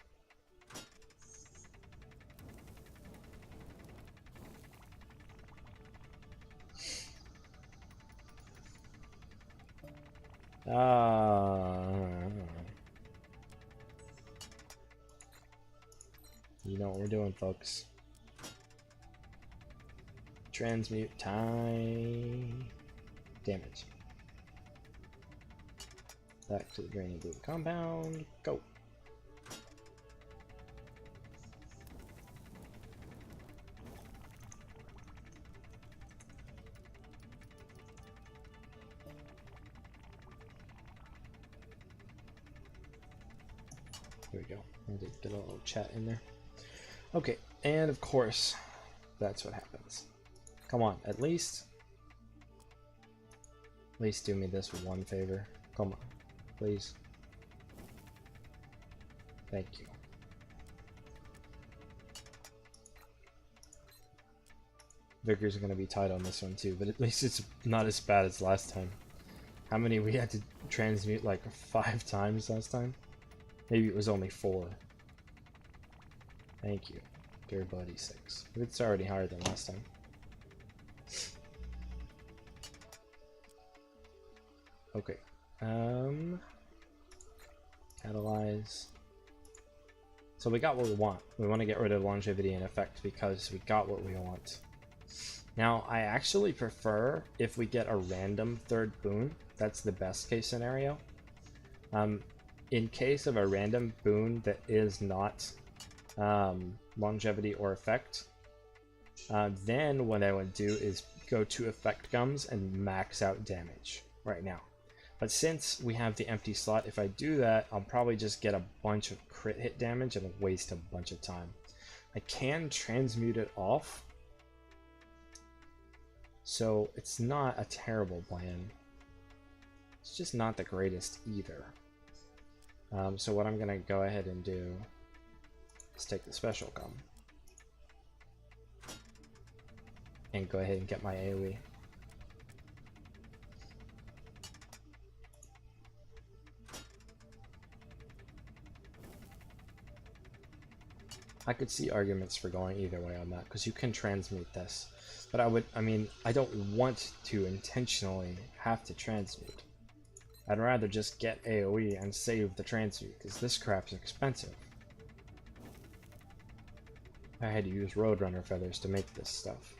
You know what we're doing, folks. Transmute time. Damage. Back to the draining blue compound. Go. Here we go. I need to get a little chat in there. Okay, and of course, that's what happens. Come on, at least do me this one favor. Come on, please. Thank you. Vigor's going to be tight on this one too, but at least it's not as bad as last time. How many we had to transmute? Like 5 times last time? Maybe it was only 4. Thank you. Durability 6. But it's already higher than last time. Okay. Catalyze. So we got what we want. We want to get rid of longevity and effect because we got what we want. Now, I actually prefer if we get a random third boon. That's the best case scenario. In case of a random boon that is not longevity or effect, then what I would do is go to effect gums and max out damage right now. But since we have the empty slot, if I do that, I'll probably just get a bunch of crit hit damage and waste a bunch of time. I can transmute it off, so it's not a terrible plan. It's just not the greatest either. So what I'm going to go ahead and do is take the special gum and go ahead and get my AoE. I could see arguments for going either way on that, because you can transmute this. But I don't want to intentionally have to transmute. I'd rather just get AoE and save the transmute, because this crap's expensive. I had to use Roadrunner feathers to make this stuff.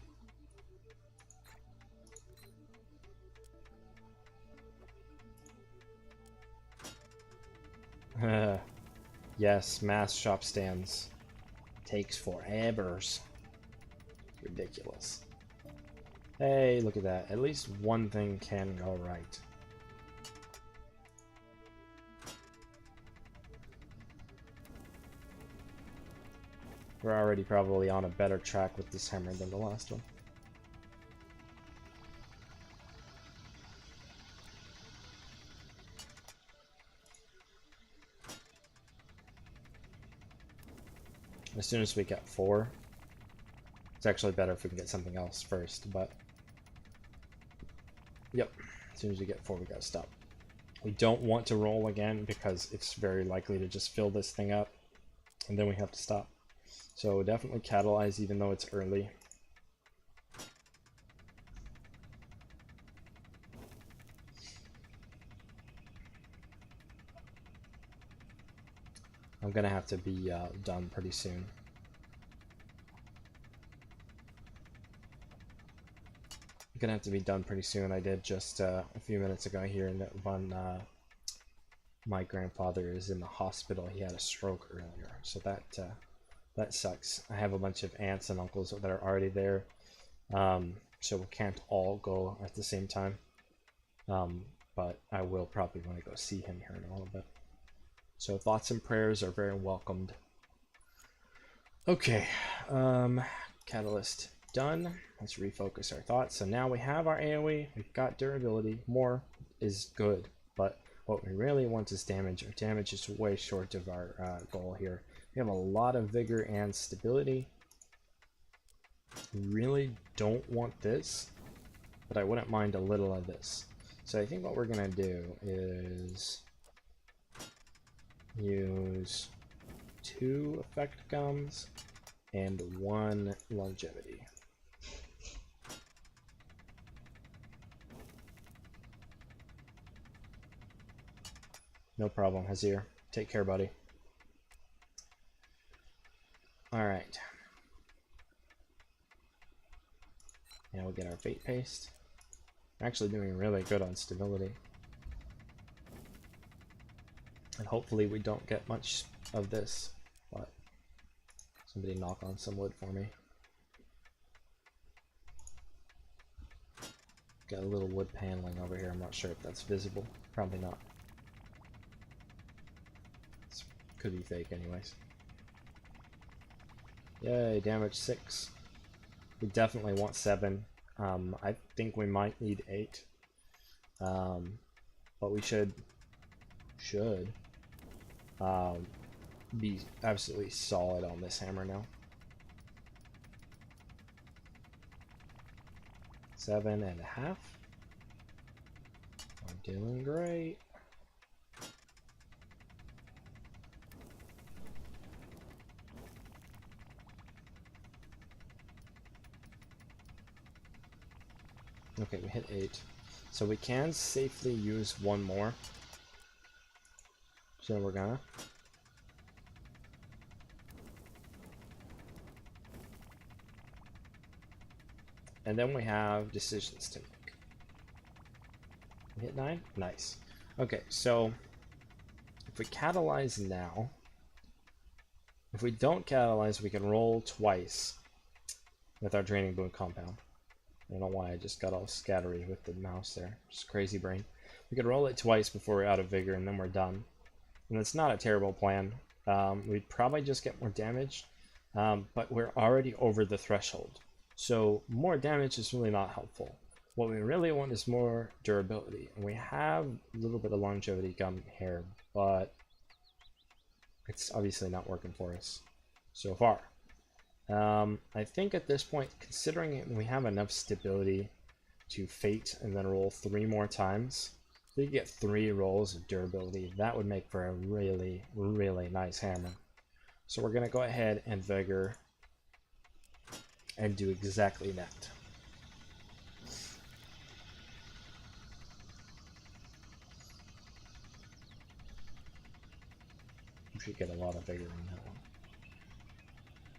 Yes, mass shop stands. Takes forevers. Ridiculous. Hey, look at that. At least one thing can go right. We're already probably on a better track with this hammer than the last one. As soon as we get 4, it's actually better if we can get something else first, but yep, as soon as we get 4 we gotta stop. We don't want to roll again because it's very likely to just fill this thing up and then we have to stop. So definitely catalyze even though it's early. I'm gonna have to be done pretty soon. I'm gonna have to be done pretty soon. I did just a few minutes ago here, and that one, my grandfather is in the hospital. He had a stroke earlier, so that sucks. I have a bunch of aunts and uncles that are already there, so we can't all go at the same time. But I will probably want to go see him here in a little bit. So thoughts and prayers are very welcomed. Okay, catalyst done. Let's refocus our thoughts. So now we have our AoE, we've got durability. More is good, but what we really want is damage. Our damage is way short of our goal here. We have a lot of vigor and stability. Really don't want this, but I wouldn't mind a little of this. So I think what we're gonna do is use 2 effect gums and 1 longevity. No problem, Hazir. Take care, buddy. Alright. Now we'll get our fate paste. We're actually doing really good on stability. And hopefully we don't get much of this, but somebody knock on some wood for me. Got a little wood paneling over here. I'm not sure if that's visible. Probably not. This could be fake anyways. Yay, damage 6. We definitely want 7. I think we might need 8. But we should be absolutely solid on this hammer now. 7.5. We're doing great. Okay, we hit 8. So we can safely use one more. So we're gonna. And then we have decisions to make. We hit 9? Nice. Okay, so if we catalyze now, if we don't catalyze, we can roll twice with our draining boon compound. I don't know why I just got all scattery with the mouse there. Just crazy brain. We could roll it twice before we're out of vigor, and then we're done. And it's not a terrible plan. We'd probably just get more damage, but we're already over the threshold. So more damage is really not helpful. What we really want is more durability. And we have a little bit of longevity gum here, but it's obviously not working for us so far. I think at this point, considering we have enough stability to fate and then roll 3 more times, if we get 3 rolls of durability, that would make for a really, really nice hammer. So we're going to go ahead and vigor and do exactly that. We should get a lot of vigor in that one.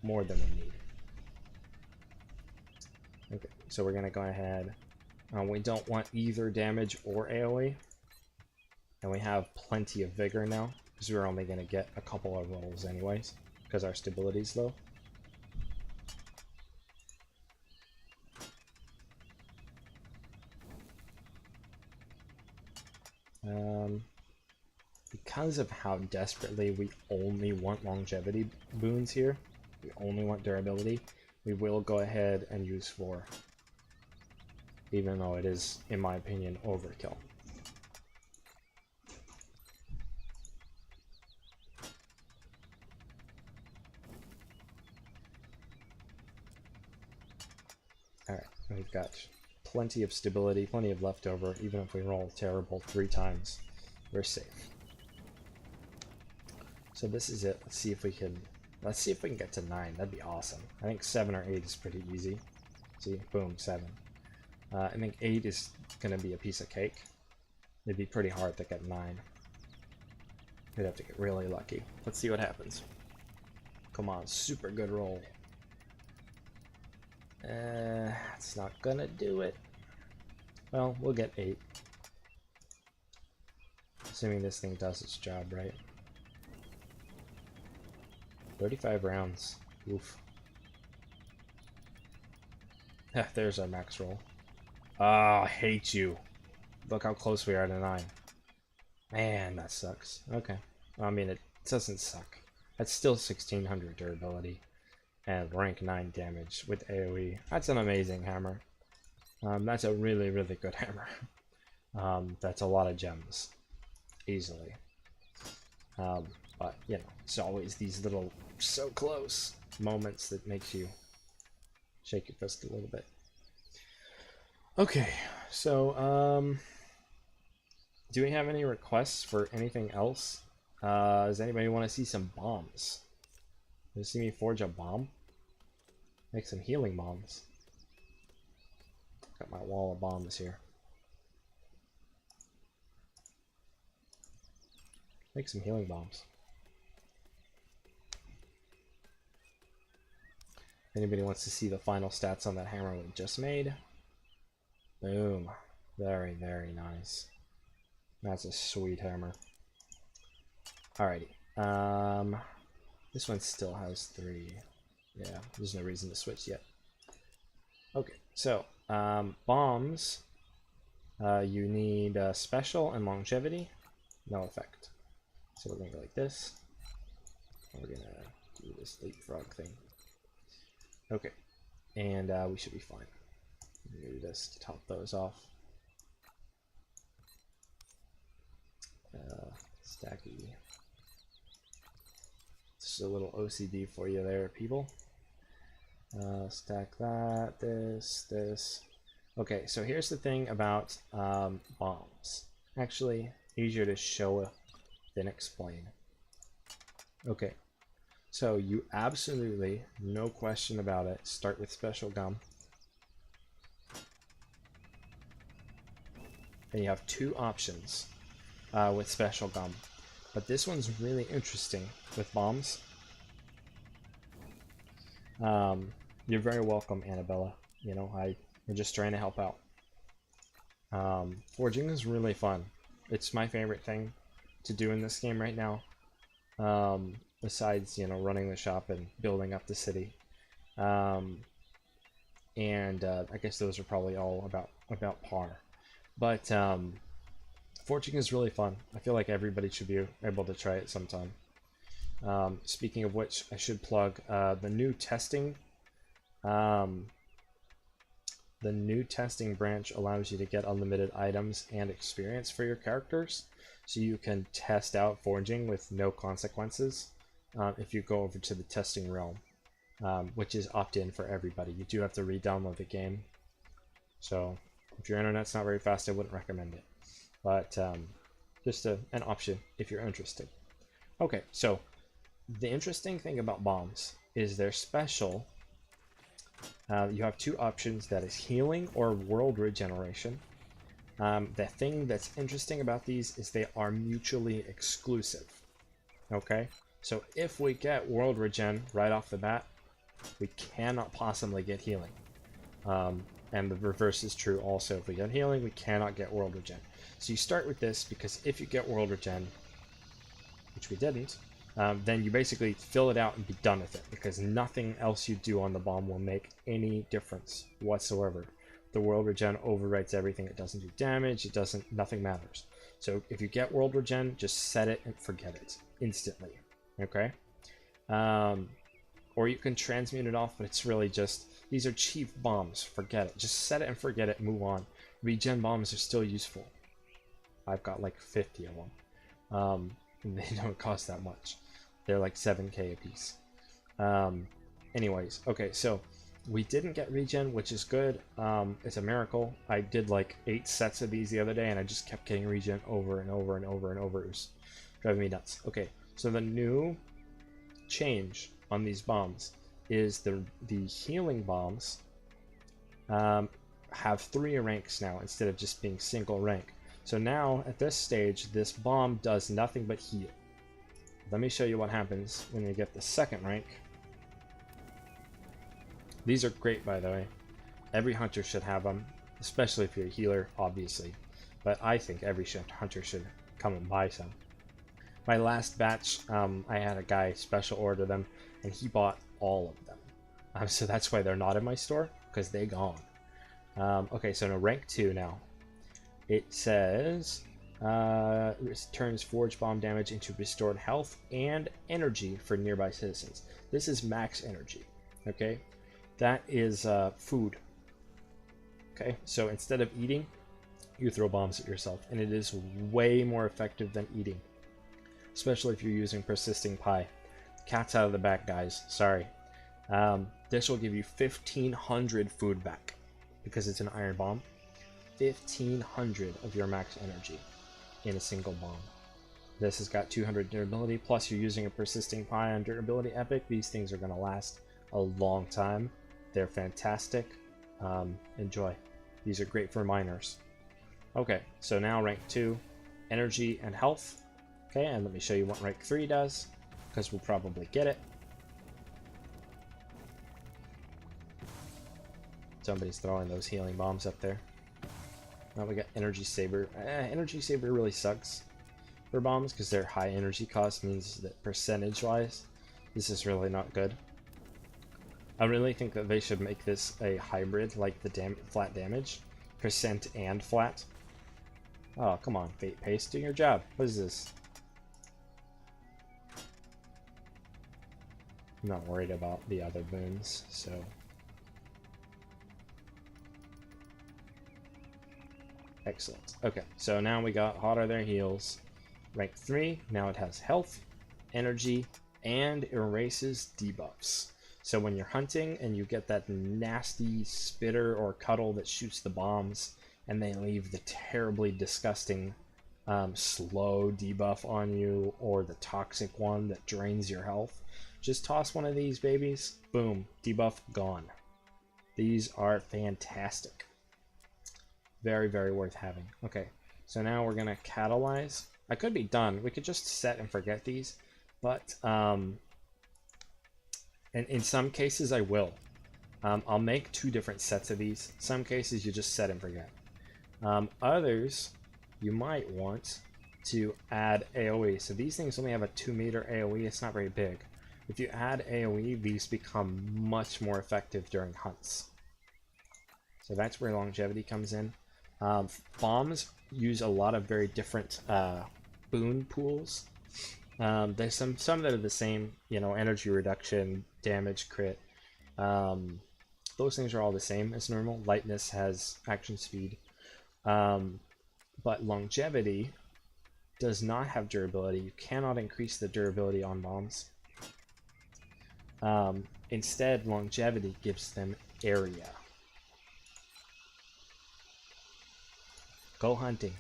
More than we need. Okay, so we're going to go ahead. We don't want either damage or AoE. And we have plenty of vigor now, because we're only going to get a couple of rolls anyways, because our stability's low. Because of how desperately we only want longevity boons here, we only want durability, we will go ahead and use 4. Even though it is, in my opinion, overkill. Alright, we've got plenty of stability, plenty of leftover. Even if we roll terrible 3 times, we're safe. So this is it. Let's see if we can get to 9. That'd be awesome. I think 7 or 8 is pretty easy. See, boom, 7. I think 8 is going to be a piece of cake. It'd be pretty hard to get 9. We'd have to get really lucky. Let's see what happens. Come on, super good roll. It's not gonna do it. Well, we'll get 8. Assuming this thing does its job, right? 35 rounds. Oof. There's our max roll. Ah, I hate you. Look how close we are to 9. Man, that sucks. Okay. I mean, it doesn't suck. That's still 1600 durability and rank 9 damage with AoE. That's an amazing hammer. That's a really, really good hammer. That's a lot of gems. Easily. But, you know, it's always these little so close moments that makes you shake your fist a little bit. Okay, so, do we have any requests for anything else? Does anybody want to see some bombs? Want to see me forge a bomb? Make some healing bombs. Got my wall of bombs here. Make some healing bombs. Anybody wants to see the final stats on that hammer we just made? Boom. Very, very nice. That's a sweet hammer. Alrighty. This one still has 3. Yeah, there's no reason to switch yet. Okay, so bombs. You need special and longevity. No effect. So we're gonna go like this. And we're gonna do this leapfrog thing. Okay, and we should be fine. Do this to top those off. Stacky. Just a little OCD for you there, people. Stack that, this. Okay, so here's the thing about bombs. Actually, easier to show than explain. Okay, so you absolutely, no question about it, start with special gum. And you have two options with special gum. But this one's really interesting with bombs. You're very welcome, Annabella. You know, we're just trying to help out. Forging is really fun. It's my favorite thing to do in this game right now. Besides, you know, running the shop and building up the city. I guess those are probably all about par. But forging is really fun. I feel like everybody should be able to try it sometime. Speaking of which, I should plug the new testing. The new testing branch allows you to get unlimited items and experience for your characters, so you can test out forging with no consequences if you go over to the testing realm, which is opt-in for everybody. You do have to re-download the game, so if your internet's not very fast, I wouldn't recommend it. But just an option if you're interested. Okay, so the interesting thing about bombs is they're special. You have two options, that is healing or world regeneration. The thing that's interesting about these is they are mutually exclusive. Okay, so if we get world regen right off the bat, we cannot possibly get healing. And the reverse is true also. If we get healing, we cannot get world regen. So you start with this because if you get world regen, which we didn't, then you basically fill it out and be done with it, because nothing else you do on the bomb will make any difference whatsoever. The world regen overwrites everything. It doesn't do damage. It doesn't. Nothing matters. So if you get world regen, just set it and forget it instantly. Okay. Or you can transmute it off, but it's really just, these are cheap bombs. Forget it. Just set it and forget it. Move on. Regen bombs are still useful. I've got like 50 of them. They don't cost that much. They're like 7k a piece. Anyways, okay, so we didn't get regen, which is good. It's a miracle. I did like 8 sets of these the other day, and I just kept getting regen over and over and over and over. It was driving me nuts. Okay, so the new change on these bombs is the healing bombs have 3 ranks now instead of just being single rank. So now, at this stage, this bomb does nothing but heal. Let me show you what happens when you get the second rank. These are great, by the way. Every hunter should have them, especially if you're a healer, obviously. But I think every hunter should come and buy some. My last batch, I had a guy special order them, and he bought all of them. So that's why they're not in my store, because they gone. Okay, so no, rank 2 now. It says, turns forge bomb damage into restored health and energy for nearby citizens. This is max energy, okay? That is food, okay? So instead of eating, you throw bombs at yourself, and it is way more effective than eating, especially if you're using persisting pie. Cat's out of the bag, guys, sorry. This will give you 1,500 food back, because it's an iron bomb. 1,500 of your max energy in a single bomb. This has got 200 durability, plus you're using a persisting pie on durability epic. These things are going to last a long time. They're fantastic. Enjoy. These are great for miners. Okay, so now rank 2, energy and health. Okay, and let me show you what rank 3 does, because we'll probably get it. Somebody's throwing those healing bombs up there. Now we got Energy Saber. Energy Saber really sucks for bombs because their high energy cost means that percentage-wise, this is really not good. I really think that they should make this a hybrid, like the flat damage, percent and flat. Oh, come on, Fate Paste, do your job. What is this? I'm not worried about the other boons, so... Excellent. Okay, so now we got Hot Are Their Heals. Rank 3, now it has health, energy, and erases debuffs. So when you're hunting and you get that nasty spitter or cuddle that shoots the bombs, and they leave the terribly disgusting slow debuff on you, or the toxic one that drains your health, just toss one of these babies, boom, debuff gone. These are fantastic. Very, very worth having. Okay, so now we're gonna catalyze. I could be done. We could just set and forget these, but and in some cases I will. I'll make 2 different sets of these. Some cases you just set and forget. Others, you might want to add AoE. So these things only have a 2-meter AoE. It's not very big. If you add AoE, these become much more effective during hunts. So that's where longevity comes in. Bombs use a lot of very different boon pools. There's some that are the same, you know, energy reduction, damage, crit. Those things are all the same as normal. Lightness has action speed. But longevity does not have durability. You cannot increase the durability on bombs. Instead, longevity gives them area. Go hunting.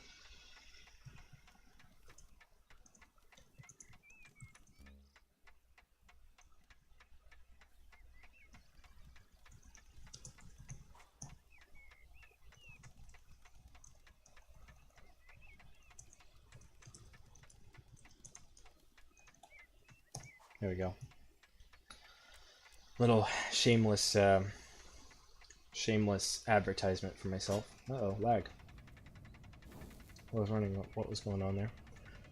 There we go. Little shameless advertisement for myself. Uh-oh, lag. I was wondering what was going on there.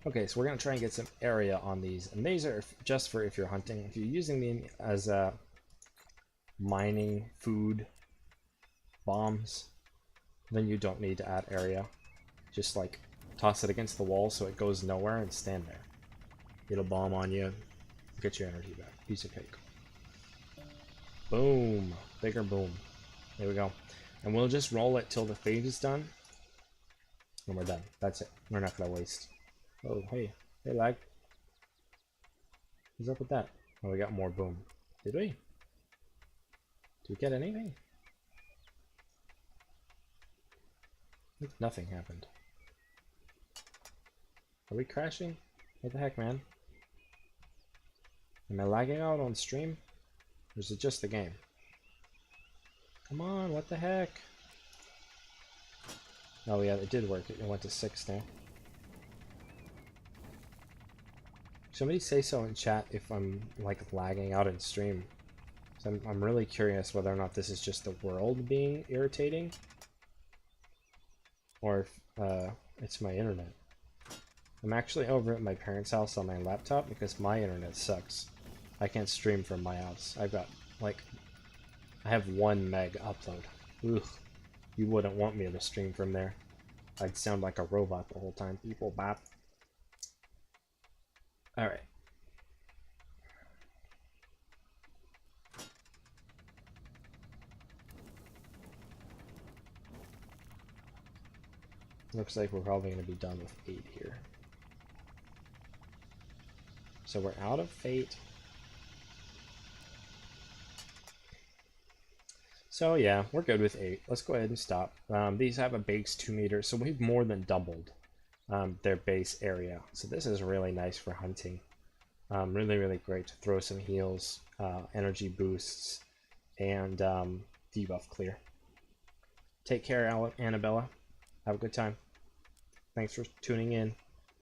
Okay, so we're going to try and get some area on these. And these are just for if you're hunting. If you're using them as mining, food, bombs, then you don't need to add area. Just like toss it against the wall so it goes nowhere and stand there. It'll bomb on you, get your energy back. Piece of cake. Boom. Bigger boom. There we go. And we'll just roll it till the fade is done. And we're done. That's it. We're not going to waste. Oh, hey. Hey, lag. What's up with that? Oh, we got more boom. Did we? Did we get anything? I think nothing happened. Are we crashing? What the heck, man? Am I lagging out on stream? Or is it just the game? Come on, what the heck? Oh yeah, it did work. It went to 6 now. Somebody say so in chat if I'm like lagging out in stream. So I'm really curious whether or not this is just the world being irritating, or if it's my internet. I'm actually over at my parents' house on my laptop because my internet sucks. I can't stream from my house. I've got like, I have 1 meg upload. Ugh. You wouldn't want me to stream from there. I'd sound like a robot the whole time. People bop. Alright. Looks like we're probably going to be done with 8 here. So we're out of fate. So yeah, we're good with 8. Let's go ahead and stop. These have a base 2 meters, so we've more than doubled their base area. So this is really nice for hunting. Really, really great to throw some heals, energy boosts, and debuff clear. Take care, Annabella. Have a good time. Thanks for tuning in.